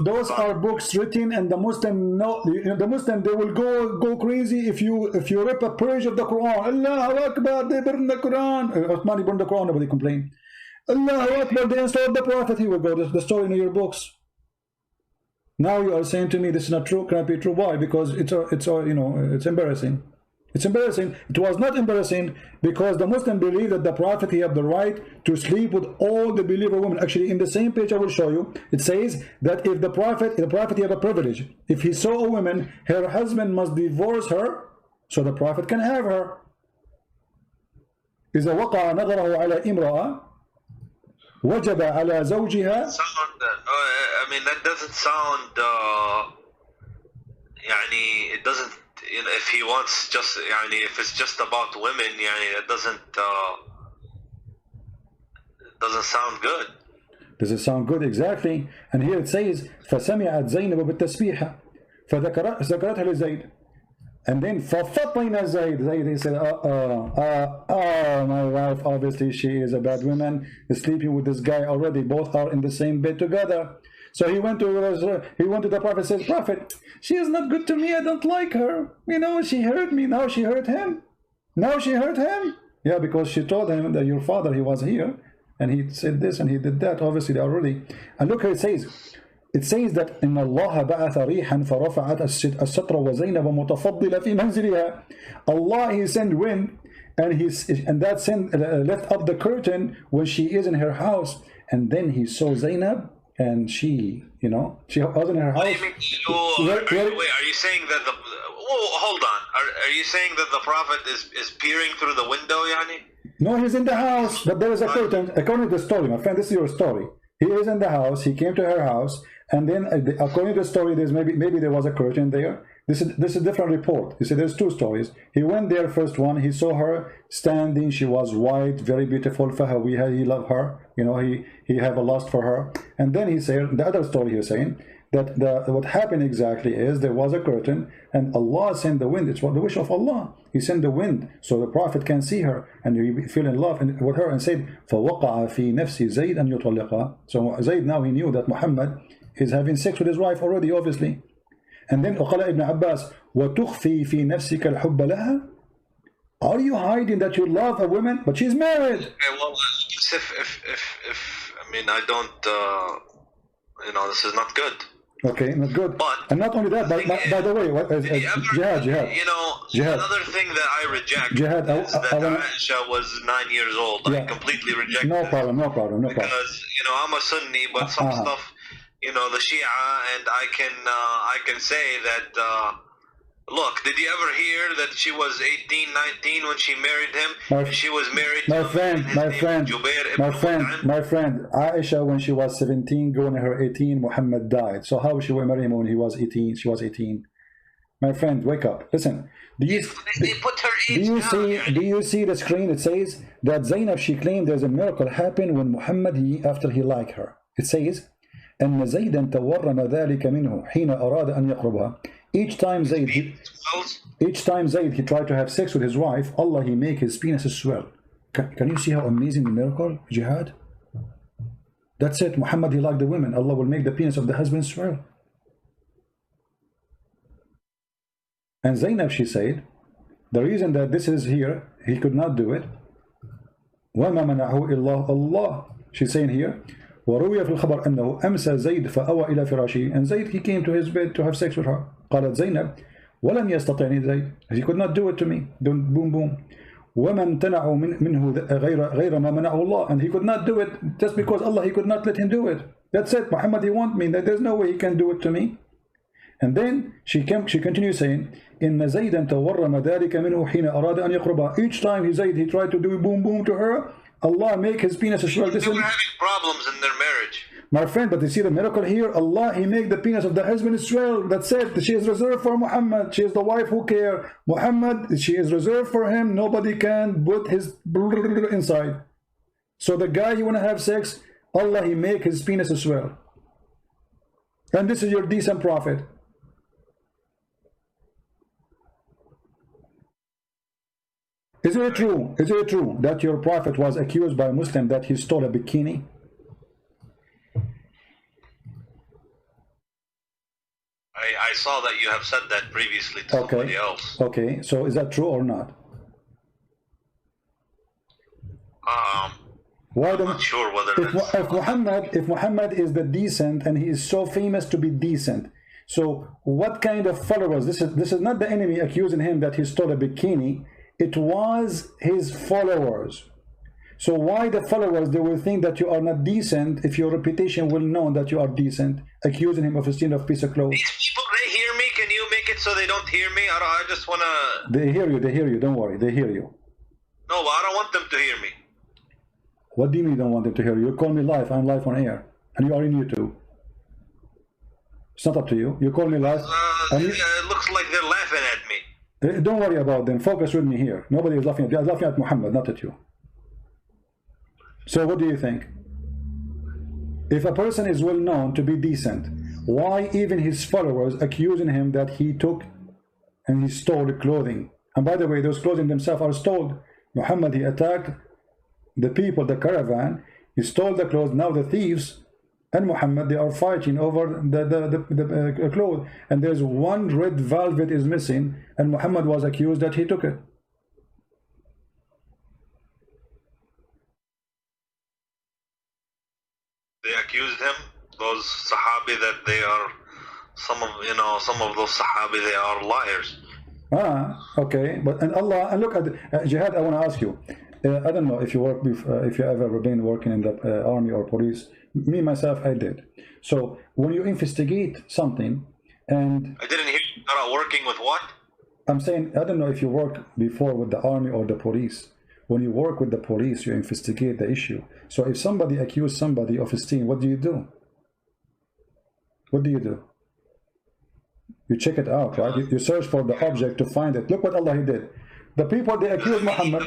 those are books written, and the Muslim the Muslim, they will go crazy if you rip a page of the Quran. Allahu Akbar, they burn the Quran. Uthmani burned the Quran, nobody complained. Allahu Akbar, they installed the Prophet. He will go, the story in your books. Now you are saying to me this is not true. Cannot be true. Why? Because it's you know, it's embarrassing. It's embarrassing. It was not embarrassing because the Muslim believe that the Prophet, he had the right to sleep with all the believer women. Actually, in the same page I will show you, it says that if the Prophet he had a privilege. If he saw a woman, her husband must divorce her, so the Prophet can have her. إذا وقع نظره على امرأة وجب على زوجها. I mean, that doesn't sound. يعني, it doesn't. You know, if he wants just, يعني, if it's just about women, يعني, it doesn't sound good. Does it sound good? Exactly. And here it says فسمعت زينب بالتسبيحة فذكرتها لزيد. And then ففطن زيد, he said, my wife, obviously she is a bad woman, is sleeping with this guy already. Both are in the same bed together. So he went to the Prophet, says, Prophet, she is not good to me. I don't like her. You know, she hurt me. Now she hurt him. Now she hurt him. Yeah, because she told him that your father, he was here, and he said this and he did that. Obviously, they already. And look how it says. It says that إن الله بعث ريحا فرفعت الستر وزينب متفضلة في منزلها. Allah, he sent wind, and that sent left up the curtain when she is in her house, and then he saw Zainab, and she, you know, she was in her house. Wait, are you saying that the? Oh, hold on. Are you saying that the Prophet is peering through the window, yani? No, he's in the house, but there is a curtain. According to the story, my friend, this is your story. He is in the house. He came to her house, and then according to the story, there's maybe there was a curtain there. This is a different report. You see, there's two stories. He went there, first one. He saw her standing. She was white, very beautiful. Fahawiha, he loved her. You know, he have a lust for her. And then he said the other story. He's saying that what happened exactly is there was a curtain, and Allah sent the wind. It's what the wish of Allah. He sent the wind so the Prophet can see her, and you feel in love with her, and said, فَوَقَعَ فِي نَفْسِ زَيْدْ أَنْ يُطَلِّقَهَا. So Zayd, now he knew that Muhammad is having sex with his wife already, obviously. And then وقال Ibn Abbas, وَتُخْفِي فِي نَفْسِكَ الْحُبَّ لَهَا. Are you hiding that you love a woman, but she's married? Okay, well, if I mean, I don't, you know, this is not good. Okay, not good. But and not only that, by the way, Jihad. You know, Jihad. Another thing that I reject Jihad, is that Aisha was 9 years old. Yeah. I completely reject no that. problem. Because, you know, I'm a Sunni, but some stuff, you know, the Shia, and I can say that, look, did you ever hear that she was 18, 19 when she married him? She was married to my friend, Aisha, when she was 17, going to her 18, Muhammad died. So how she will marry him when he was 18? She was 18. My friend, wake up. Listen. They put her age down. Do you see the screen? It says that Zainab, she claimed there's a miracle happened when Muhammad, after he liked her. It says, أن زيدا تورم ذلك منه حين أراد أن يقربها. Each time Zayd he tried to have sex with his wife, Allah, he make his penis swell. Can you see how amazing the miracle, Jihad? That's it. Muhammad, he liked the women. Allah will make the penis of the husband swell. And Zainab, she said, the reason that this is here, he could not do it. وَمَا مَنَعَهُ إِلَّا اللَّهِ. She's saying here, وروي في الخبر أنه أمسى زيد فأوى إلى فراشه. And Zayd, he came to his bed to have sex with her. قالت زينب ولم يستطعني زيد. He could not do it to me. Don't boom boom. وما امتنعوا منه غير ما منعه الله. And he could not do it just because Allah, he could not let him do it. That's it. Muhammad, he want me. There's no way he can do it to me. And then she continues saying, إن زيدا تورم ذلك منه حين أراد أن يقربها. Each time he tried to do boom boom to her, Allah make his penis swell. They were having problems in their marriage. My friend, but you see the miracle here? Allah, he make the penis of the husband swell. That's it. She is reserved for Muhammad. She is the wife who care. Muhammad, she is reserved for him. Nobody can put his inside. So the guy you want to have sex, Allah, he make his penis swell. And this is your decent prophet. Is it true? Is it true that your prophet was accused by a Muslim that he stole a bikini? I saw that you have said that previously to somebody else. Okay, so is that true or not? I'm not sure whether if Muhammad is the decent and he is so famous to be decent, so what kind of followers? This is not the enemy accusing him that he stole a bikini. It was his followers. So why the followers, they will think that you are not decent if your reputation will know that you are decent, accusing him of stealing a piece of clothes. These people, they hear me. Can you make it so they don't hear me? I just want to... They hear you, don't worry, they hear you. No, but I don't want them to hear me. What do you mean you don't want them to hear you? You call me live, I'm live on air, and you are in YouTube. It's not up to you. You call me live. It looks like they're laughing at me. Don't worry about them. Focus with me here. Nobody is laughing at you. I'm laughing at Muhammad, not at you. So what do you think? If a person is well known to be decent, why even his followers accusing him that he took and he stole clothing? And by the way, those clothing themselves are stolen. Muhammad, he attacked the people, the caravan. He stole the clothes. Now the thieves and Muhammad, they are fighting over the clothes, and there's one red velvet is missing, and Muhammad was accused that he took it. They accused him, those Sahabi, that they are some of those Sahabi, they are liars. Okay, but and Allah, and look at Jihad. I want to ask you. I don't know if you work if you ever been working in the army or police. Me myself, I did. So when you investigate something, and I didn't hear you are working with what? I'm saying I don't know if you worked before with the army or the police. When you work with the police, you investigate the issue. So if somebody accuses somebody of stealing, what do you do? What do you do? You check it out, right? You search for the object to find it. Look what Allah did. The people, they accuse Muhammad.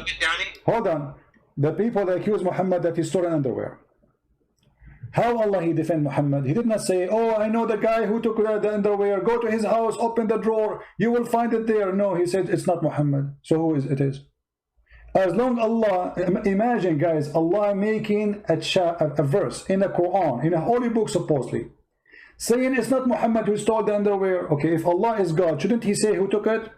Hold on. The people, they accuse Muhammad that he stole underwear. How Allah he defend Muhammad? He did not say, oh, I know the guy who took the underwear. Go to his house, open the drawer. You will find it there. No, he said it's not Muhammad. So who is it is? As long Allah, imagine guys, Allah making a verse in the Quran, in a holy book supposedly, saying it's not Muhammad who stole the underwear. Okay, if Allah is God, shouldn't he say who took it?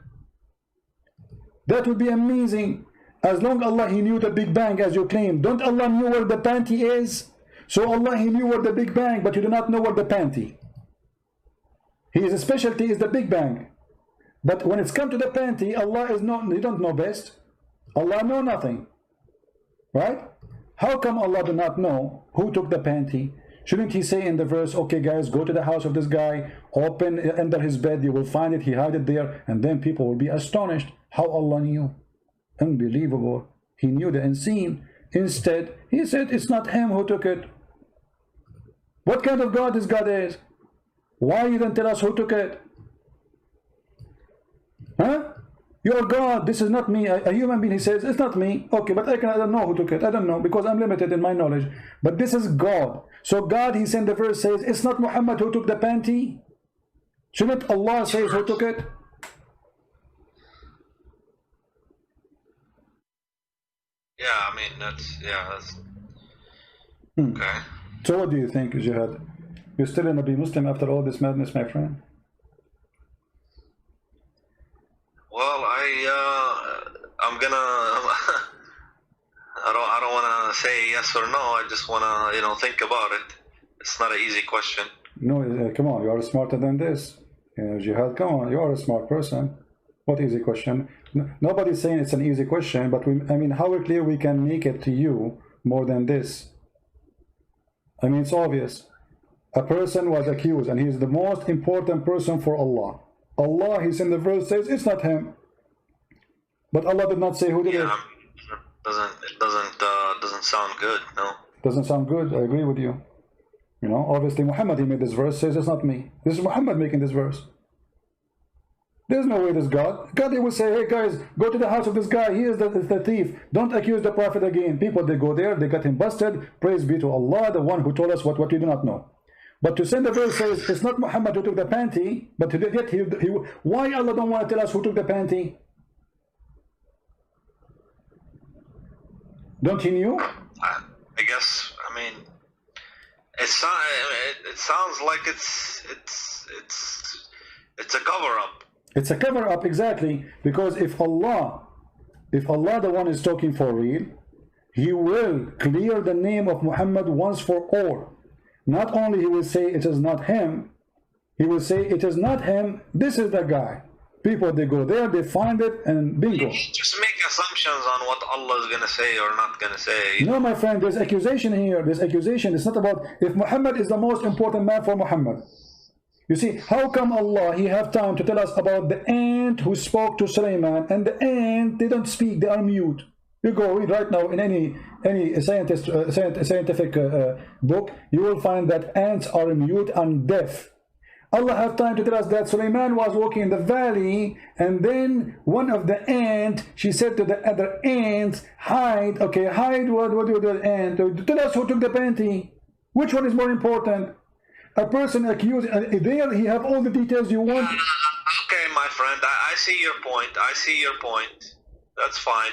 That would be amazing. As long Allah he knew the Big Bang as you claim. Don't Allah knew where the panty is? So Allah he knew where the Big Bang, but you do not know where the panty. His specialty is the Big Bang. But when it's come to the panty, Allah is not, you don't know best. Allah know nothing. Right? How come Allah do not know who took the panty? Shouldn't he say in the verse, okay guys, go to the house of this guy, open under his bed, you will find it, he hide it there, and then people will be astonished how Allah knew. Unbelievable. He knew the unseen. Instead, he said it's not him who took it. What kind of God this God is? Why you don't tell us who took it? Huh? You're God. This is not me. A human being, he says, it's not me. Okay, but I don't know who took it. I don't know because I'm limited in my knowledge. But this is God. So God, he sent the verse says, it's not Muhammad who took the panty. Shouldn't Allah say who took it? Yeah, I mean, that's okay. So what do you think, Jihad? You're still gonna be Muslim after all this madness, my friend? Well, I'm gonna, I don't want to say yes or no. I just want to, think about it. It's not an easy question. No, come on, you are smarter than this. Jihad, come on, you are a smart person. What easy question? Nobody's saying it's an easy question, but I mean, how clear we can make it to you more than this? I mean, it's obvious. A person was accused, and he is the most important person for Allah. Allah, he's in the verse says it's not him, but Allah did not say who did it. It doesn't sound good. No, doesn't sound good. I agree with you. Obviously Muhammad, he made this verse says it's not me. This is Muhammad making this verse. There's no way this God they will say, hey guys, go to the house of this guy, he is the thief, don't accuse the prophet again. People, they go there, they got him busted. Praise be to Allah, the one who told us what we do not know. But to send the verse says it's not Muhammad who took the panty, but yet why Allah don't want to tell us who took the panty? Don't he knew? I guess. I mean, it sounds like it's a cover-up. It's a cover-up, exactly. Because if Allah the one is talking for real, he will clear the name of Muhammad once for all. Not only he will say it is not him, he will say it is not him, this is the guy. People, they go there, they find it, and bingo. Just make assumptions on what Allah is going to say or not going to say. No, my friend, there's accusation here. There's accusation. It's not about if Muhammad is the most important man for Muhammad. You see, how come Allah, he have time to tell us about the ant who spoke to Sulaiman, and the ant, they don't speak, they are mute. You go read right now in any scientific book, you will find that ants are mute and deaf. Allah have time to tell us that Sulaiman was walking in the valley, and then one of the ants, she said to the other ants, hide. Okay, hide. What do the ant? Tell us who took the panty. Which one is more important? A person accused, there he have all the details you want. Okay, my friend, I see your point. I see your point. That's fine.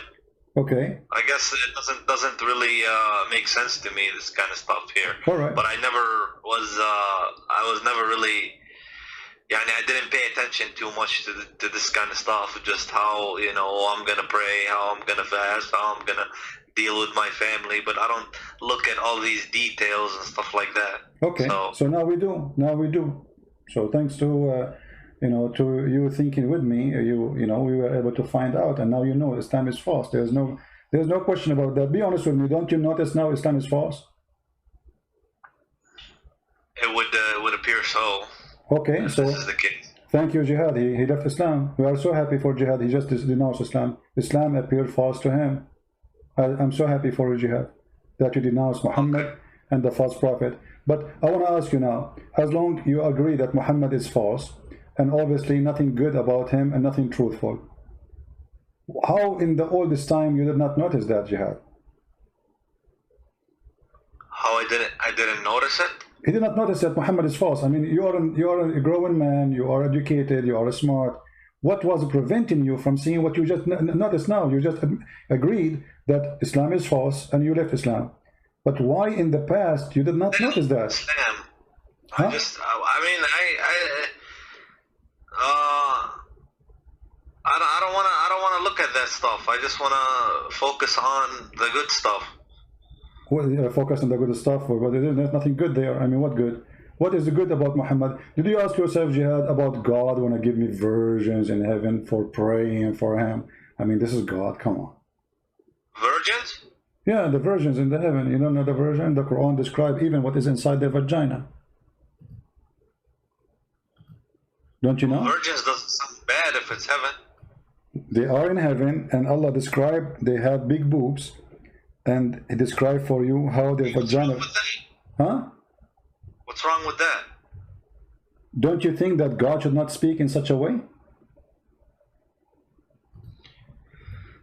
Okay. I guess it doesn't really make sense to me, this kind of stuff here. All right. But I was never really, I didn't pay attention too much to this kind of stuff. Just how, I'm going to pray, how I'm going to fast, how I'm going to deal with my family. But I don't look at all these details and stuff like that. Okay. So now we do. So thanks to to you thinking with me, we were able to find out, and now Islam is false. There's no question about that. Be honest with me. Don't you notice now Islam is false? It would appear so. Okay, so this is the case. Thank you, Jihad. He left Islam. We are so happy for Jihad. He just denounced Islam. Islam appeared false to him. I'm so happy for you, Jihad, that you denounce Muhammad and the false prophet. But I want to ask you now, as long you agree that Muhammad is false, and obviously nothing good about him and nothing truthful, how in all this time you did not notice that, Jihad? How I didn't notice it? He did not notice that Muhammad is false. I mean, you are a growing man, you are educated, you are smart. What was preventing you from seeing what you just noticed now? You just agreed that Islam is false and you left Islam. But why in the past you did not notice that? Islam. Huh? I don't want to look at that stuff. I just want to focus on the good stuff. Well, focus on the good stuff, but there's nothing good there. I mean, what good? What is the good about Muhammad? Did you ask yourself, Jihad, about God want to give me virgins in heaven for praying for him? I mean, this is God. Come on. Virgins? Yeah, the virgins in the heaven. You don't know the virgin? The Quran describes even what is inside their vagina. Don't you know? Virgins doesn't sound bad if it's heaven. They are in heaven, and Allah described they have big boobs, and He described for you how their vagina. Huh? What's wrong with that? Don't you think that God should not speak in such a way?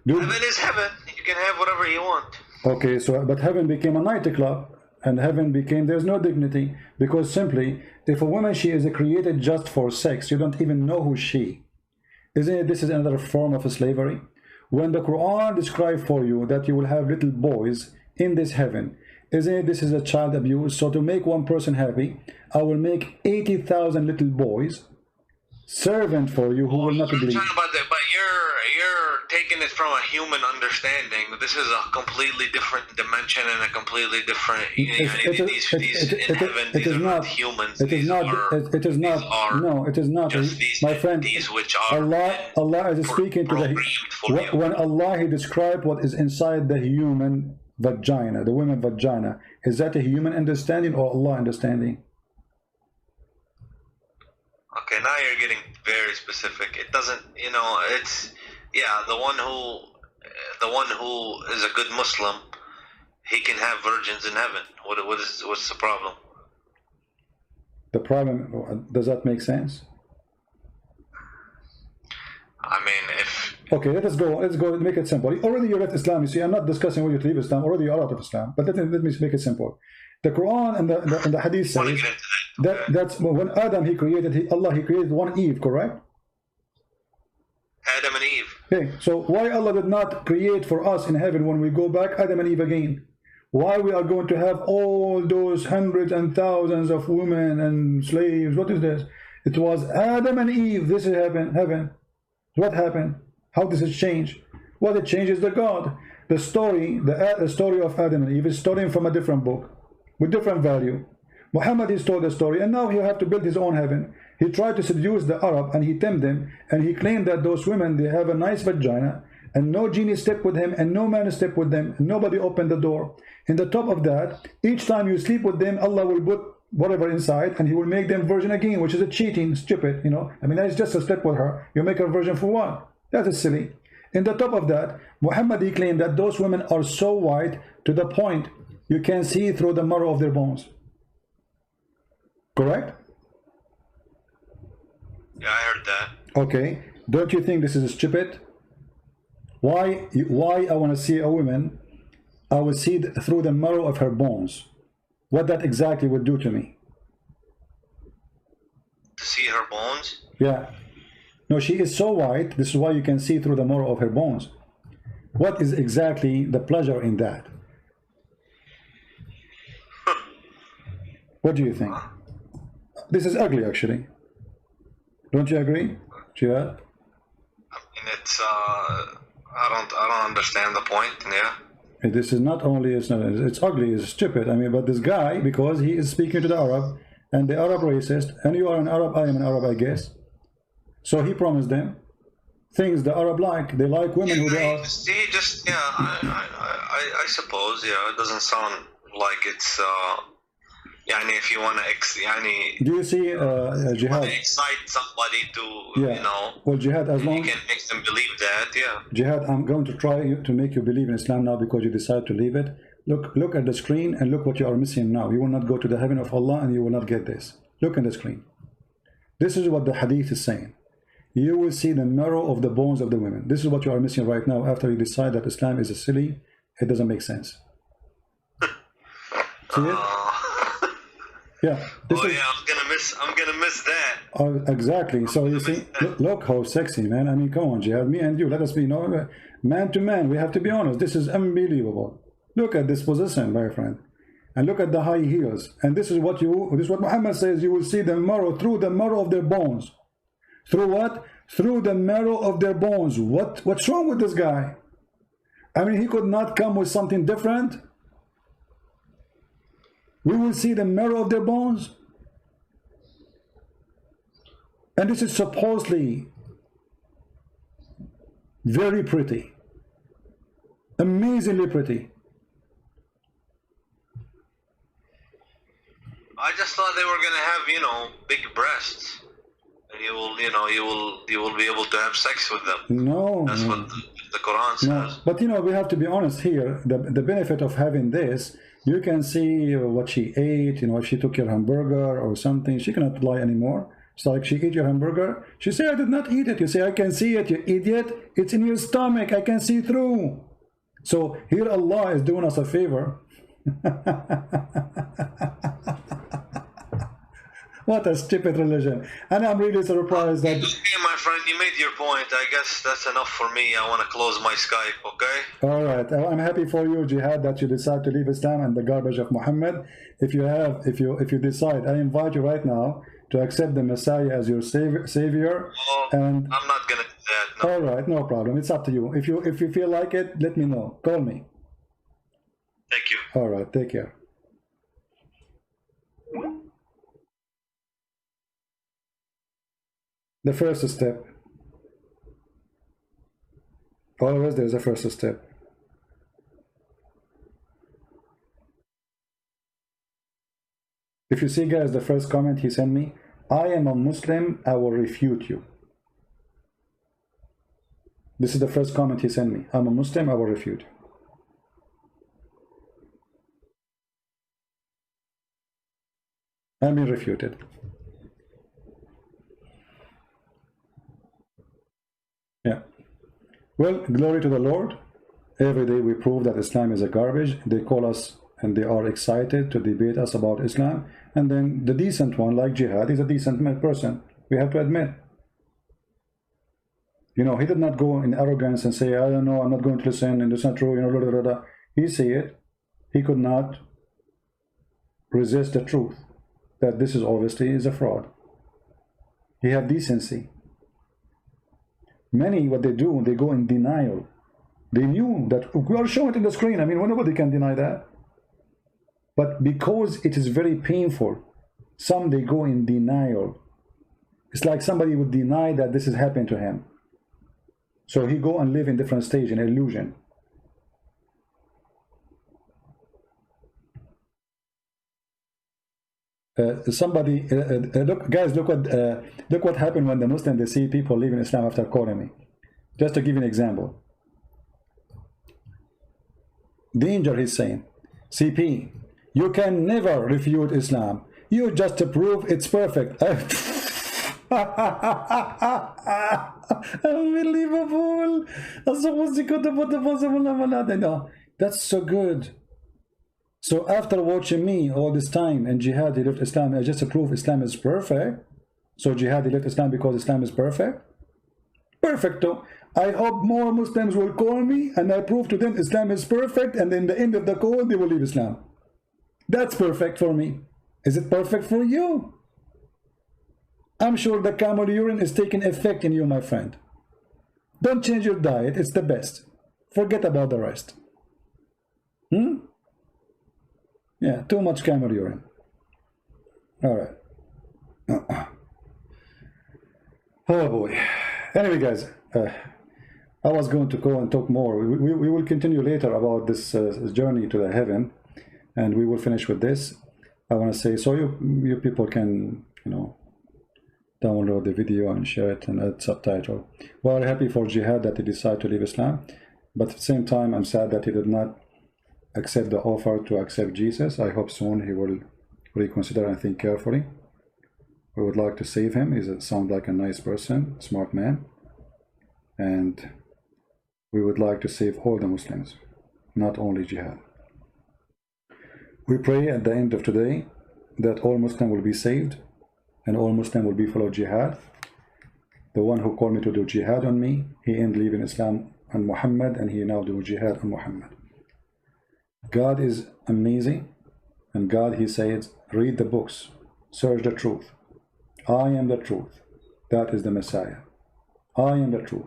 Heaven is heaven. You can have whatever you want. Okay, so but heaven became a nightclub, and heaven became, there's no dignity, because simply if a woman, she is created just for sex, you don't even know who's she. Isn't it, this is another form of slavery? When the Quran describes for you that you will have little boys in this heaven, isn't it, this is a child abuse? So to make one person happy, I will make 80,000 little boys servant for you who will not believe. About that, but you're taking it from a human understanding. This is a completely different dimension and a completely different. These in heaven, these are not humans. It is not. It is not. No, it is not. My friend, Allah is speaking to the. When Allah He described what is inside the human vagina, the woman vagina, is that a human understanding or Allah understanding? Okay, now you're getting very specific. It doesn't, you know, it's, yeah, the one who is a good Muslim, he can have virgins in heaven. What's the problem? The problem, does that make sense? I mean, if... Okay, let's go, make it simple. Already you left Islam, you see, I'm not discussing whether you to leave Islam, already you're out of Islam, but let me make it simple. The Quran and the Hadith says that's when Adam he created, Allah he created one Eve, correct? Adam and Eve. Okay, so why Allah did not create for us in heaven when we go back Adam and Eve again? Why we are going to have all those hundreds and thousands of women and slaves? What is this? It was Adam and Eve. This is heaven. What happened? How does it change? Well, it changes the God. The story of Adam and Eve is stolen from a different book with different value. Muhammad is told the story, and now he have to build his own heaven. He tried to seduce the Arab, and he tempted them, and he claimed that those women, they have a nice vagina, and no genie stepped with him, and no man stepped with them, and nobody opened the door. In the top of that, each time you sleep with them, Allah will put whatever inside, and he will make them virgin again, which is a cheating, stupid, you know. I mean, that's just a step with her. You make her virgin for what? That is silly. In the top of that, Muhammad, he claimed that those women are so white to the point you can see through the marrow of their bones. Correct? Yeah, I heard that. Okay. Don't you think this is stupid? Why I want to see a woman, I will see through the marrow of her bones. What that exactly would do to me. To see her bones? Yeah. No, she is so white, this is why you can see through the marrow of her bones. What is exactly the pleasure in that? What do you think? This is ugly, actually. Don't you agree, Jihad? I mean, it's I don't understand the point. Yeah. This is not only it's ugly, it's stupid. I mean, but this guy, because he is speaking to the Arab, and the Arab racist, and you are an Arab, I am an Arab, I guess. So he promised them things the Arab like. They like women who they are. I suppose. Yeah, it doesn't sound like it's. If you want to, do you see Jihad? Excite somebody to, yeah. You know. Well, Jihad, as long you can make them believe that, yeah. Jihad, I'm going to try to make you believe in Islam now because you decide to leave it. Look at the screen and look what you are missing now. You will not go to the heaven of Allah and you will not get this. Look at the screen. This is what the Hadith is saying. You will see the marrow of the bones of the women. This is what you are missing right now. After you decide that Islam is a silly, it doesn't make sense. See it? Yeah. I'm gonna miss that. Oh, exactly. So you see, look how sexy, man. I mean, come on, Jihad. Me and you, let us be man to man. We have to be honest. This is unbelievable. Look at this position, my friend, and look at the high heels. And this is what Muhammad says. You will see the marrow through the marrow of their bones. Through what? Through the marrow of their bones. What's wrong with this guy? I mean, he could not come with something different. We will see the marrow of their bones. And this is supposedly very pretty. Amazingly pretty. I just thought they were gonna have, big breasts. And you will be able to have sex with them. No. That's what the Quran says. No. But we have to be honest here. The benefit of having this, you can see what she ate, if she took your hamburger or something. She cannot lie anymore. It's like she eat your hamburger. She say, I did not eat it. You say, I can see it, you idiot. It's in your stomach. I can see through. So here Allah is doing us a favor. What a stupid religion. And I'm really surprised that... Okay, my friend, you made your point. I guess that's enough for me. I want to close my Skype, okay? All right. I'm happy for you, Jihad, that you decide to leave Islam and the garbage of Muhammad. If you decide, I invite you right now to accept the Messiah as your savior. Oh, and I'm not going to do that. No. All right, no problem. It's up to you. If you feel like it, let me know. Call me. Thank you. All right, take care. The first step. Always there's a first step. If you see, guys, the first comment he sent me, I am a Muslim, I will refute you. This is the first comment he sent me. I'm a Muslim, I will refute. I'm being refuted. Yeah. Well, glory to the Lord. Every day we prove that Islam is a garbage. They call us and they are excited to debate us about Islam. And then the decent one, like Jihad, is a decent person. We have to admit. You know, he did not go in arrogance and say, I don't know, I'm not going to listen, and it's not true, you know, blah, blah, blah. He said it. He could not resist the truth that this is obviously is a fraud. He have decency. Many, what they do, they go in denial. They knew that we are showing it in the screen. I mean, nobody can deny that. But because it is very painful, some they go in denial. It's like somebody would deny that this is happening to him. So he go and live in different stage, in illusion. Look, guys, look what happened when the Muslims, they see people leaving Islam after calling me. Just to give you an example. Danger, he's saying, CP, you can never refute Islam. You just prove it's perfect. Unbelievable. That's so good. So after watching me all this time and Jihad, he left Islam, I just prove Islam is perfect. So Jihad, he left Islam because Islam is perfect? Perfecto. I hope more Muslims will call me and I prove to them Islam is perfect, and in the end of the call they will leave Islam. That's perfect for me. Is it perfect for you? I'm sure the camel urine is taking effect in you, my friend. Don't change your diet, it's the best. Forget about the rest. Yeah, too much camel urine. All right. Oh boy. Anyway, guys, I was going to go and talk more. We will continue later about this journey to the heaven, and we will finish with this. I want to say, so you people can, you know, download the video and share it and add subtitle. Well, happy for Jihad that he decided to leave Islam, but at the same time, I'm sad that he did not accept the offer to accept Jesus. I hope soon he will reconsider and think carefully. We would like to save him. He sounds like a nice person, smart man. And we would like to save all the Muslims, not only Jihad. We pray at the end of today that all Muslims will be saved and all Muslims will be follow Jihad. The one who called me to do Jihad on me, he ended leaving Islam and Muhammad, and he now do Jihad on Muhammad. God is amazing, and God, he says, read the books, search the truth. I am the truth. That is the Messiah. I am the truth.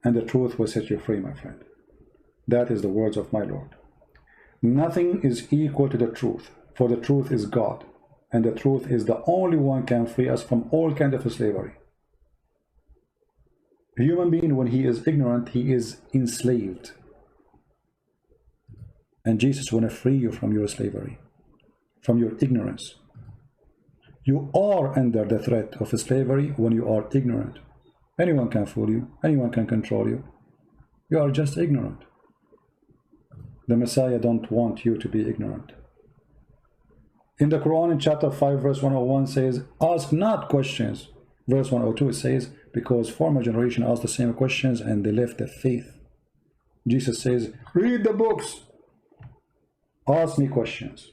And the truth will set you free, my friend. That is the words of my Lord. Nothing is equal to the truth, for the truth is God, and the truth is the only one can free us from all kinds of slavery. A human being, when he is ignorant, he is enslaved. And Jesus want to free you from your slavery, from your ignorance. You are under the threat of slavery when you are ignorant. Anyone can fool you. Anyone can control you. You are just ignorant. The Messiah don't want you to be ignorant. In the Quran, in chapter 5, verse 101 says, ask not questions. Verse 102, it says, because former generation asked the same questions and they left the faith. Jesus says, read the books. Ask me questions.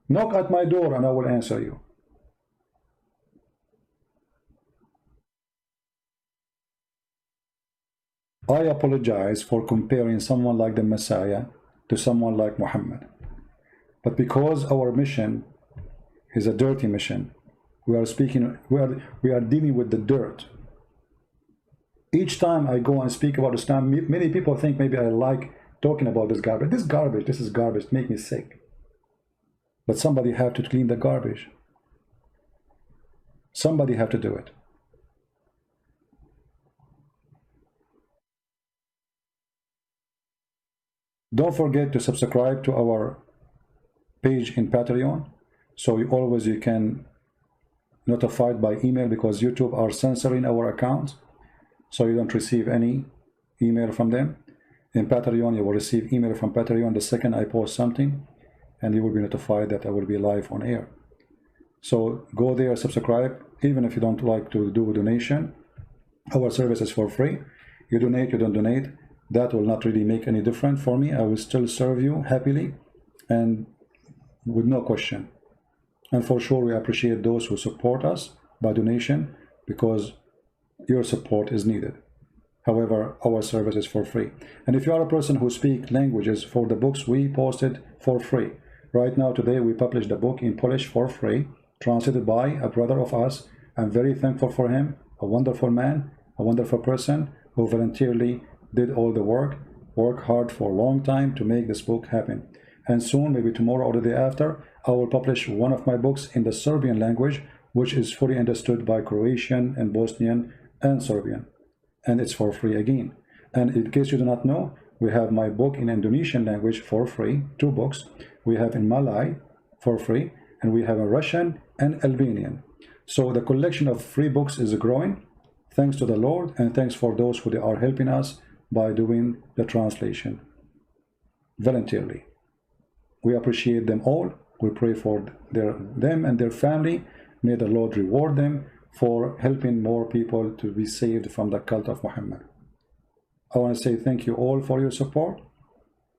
Knock at my door and I will answer you. I apologize for comparing someone like the Messiah to someone like Muhammad. But because our mission is a dirty mission, we are dealing with the dirt. Each time I go and speak about Islam, many people think maybe I like talking about this garbage. This is garbage, make me sick. But somebody have to clean the garbage. Somebody have to do it. Don't forget to subscribe to our page in Patreon, so you can notified by email, because YouTube are censoring our accounts, so you don't receive any email from them. In Patreon, you will receive email from Patreon the second I post something, and you will be notified that I will be live on air. So go there, subscribe. Even if you don't like to do a donation, our service is for free. You donate, you don't donate, that will not really make any difference for me. I will still serve you happily and with no question. And for sure, we appreciate those who support us by donation, because your support is needed. However, our service is for free. And if you are a person who speaks languages, for the books we posted for free. Right now, today, we published the book in Polish for free, translated by a brother of us. I'm very thankful for him, a wonderful man, a wonderful person who voluntarily did all the work hard for a long time to make this book happen. And soon, maybe tomorrow or the day after, I will publish one of my books in the Serbian language, which is fully understood by Croatian and Bosnian and Serbian. And it's for free again. And in case you do not know, we have my book in Indonesian language for free, 2 books. We have in Malay for free, and we have in Russian and Albanian. So the collection of free books is growing, thanks to the Lord, and thanks for those who are helping us by doing the translation voluntarily. We appreciate them all. We pray for them and their family. May the Lord reward them for helping more people to be saved from the cult of Muhammad. I want to say thank you all for your support,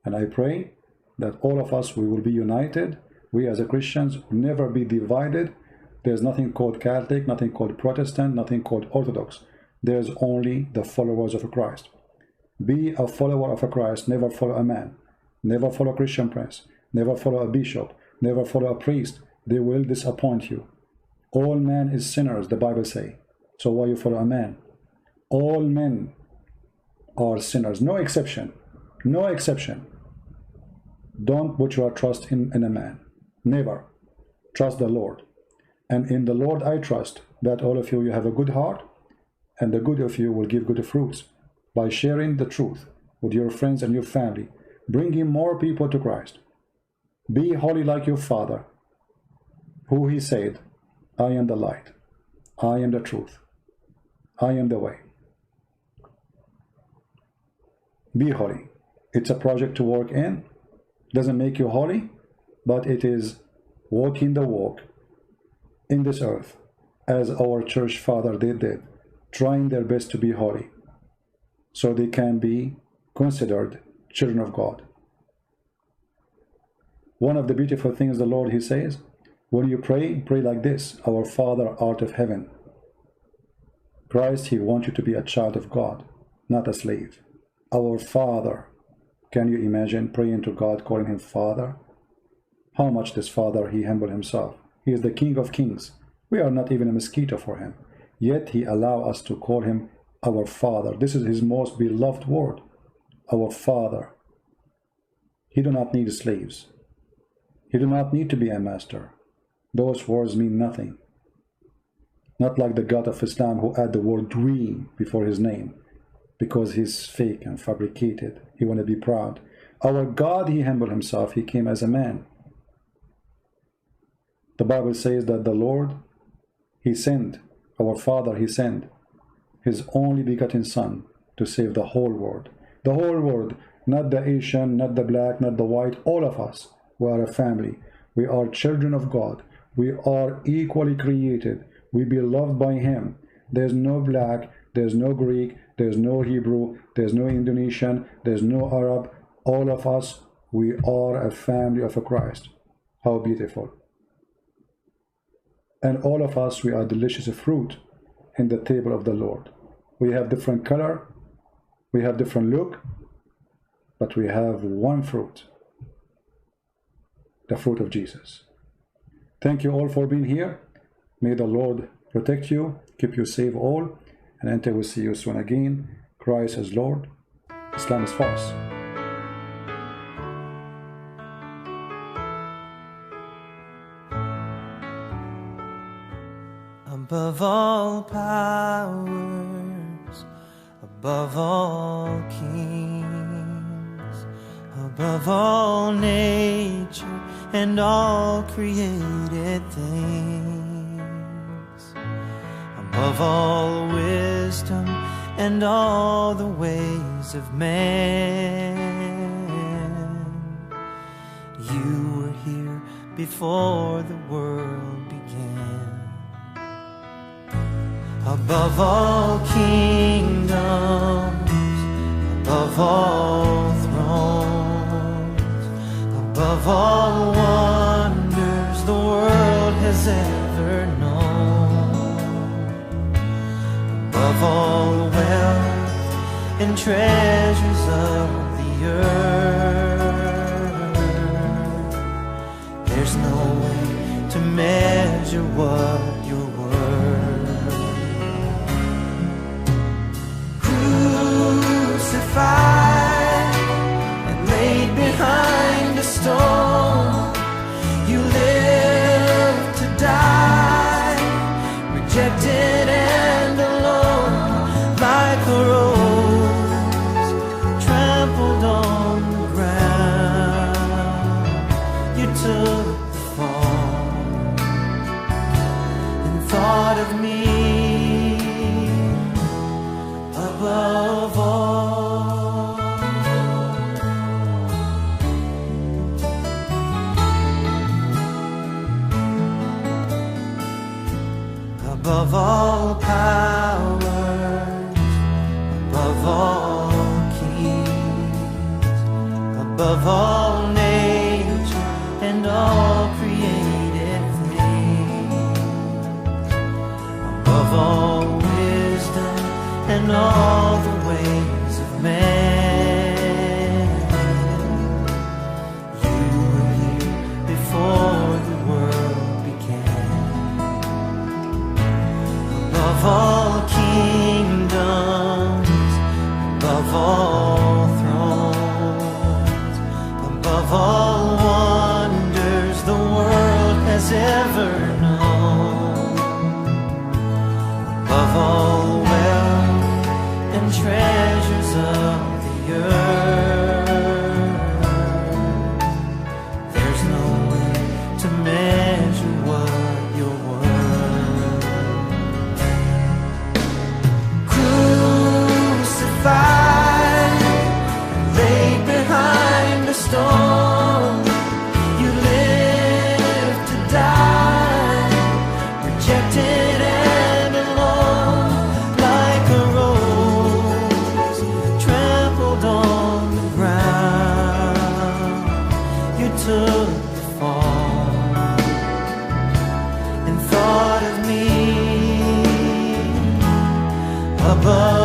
and I pray that all of us, we will be united. We as a Christians never be divided. There's nothing called Catholic, nothing called Protestant, nothing called Orthodox. There's only the followers of Christ. Be a follower of a Christ, never follow a man, never follow a Christian prince, never follow a bishop, never follow a priest. They will disappoint you. All men is sinners, the Bible say. So why you follow a man? All men are sinners, no exception, no exception. Don't put your trust in a man, never. Trust the Lord. And in the Lord I trust that all of you have a good heart, and the good of you will give good fruits by sharing the truth with your friends and your family, bringing more people to Christ. Be holy like your Father, who he said, I am the light, I am the truth, I am the way. Be holy. It's a project to work in. Doesn't make you holy, but it is walking the walk in this earth, as our church father did, trying their best to be holy, so they can be considered children of God. One of the beautiful things the Lord, he says, when you pray, pray like this: Our Father art of heaven. Christ, he wants you to be a child of God, not a slave. Our Father. Can you imagine praying to God, calling him Father? How much this Father, he humbled himself. He is the King of Kings. We are not even a mosquito for him. Yet he allows us to call him our Father. This is his most beloved word. Our Father. He do not need slaves. He do not need to be a master. Those words mean nothing. Not like the God of Islam, who add the word dream before his name, because he's fake and fabricated. He want to be proud. Our God, he humbled himself. He came as a man. The Bible says that the Lord, he sent, our Father, he sent his only begotten Son to save the whole world. The whole world, not the Asian, not the black, not the white, all of us. We are a family. We are children of God. We are equally created. We be loved by Him. There's no black, there's no Greek, there's no Hebrew, there's no Indonesian, there's no Arab. All of us, we are a family of a Christ. How beautiful. And all of us, we are delicious fruit in the table of the Lord. We have different color, we have different look, but we have one fruit, the fruit of Jesus. Thank you all for being here. May the Lord protect you, keep you safe all, and until we see you soon again. Christ is Lord, Islam is false. Above all powers, above all kings, above all nature and all created things, above all wisdom and all the ways of man, you were here before the world began. Above all kingdoms, above all thrones, above all wonders the world has ever known, above all wealth and treasures of the earth, there's no way to measure what you're worth. And laid behind a stone, you lived to die, rejected and alone, like a rose trampled on the ground. You took the fall and thought of me above all. Above all powers, above all kings, above all nature and all created things, above all wisdom and all the ways of man, you were here before the world began. Above all kingdoms, above all thrones, above all wonders the world has ever known, above all wealth and treasures of the earth, there's no way to measure what you're worth. Laid behind a stone, you lived to die, rejected and alone, like a rose trampled on the ground. You took the fall and thought of me above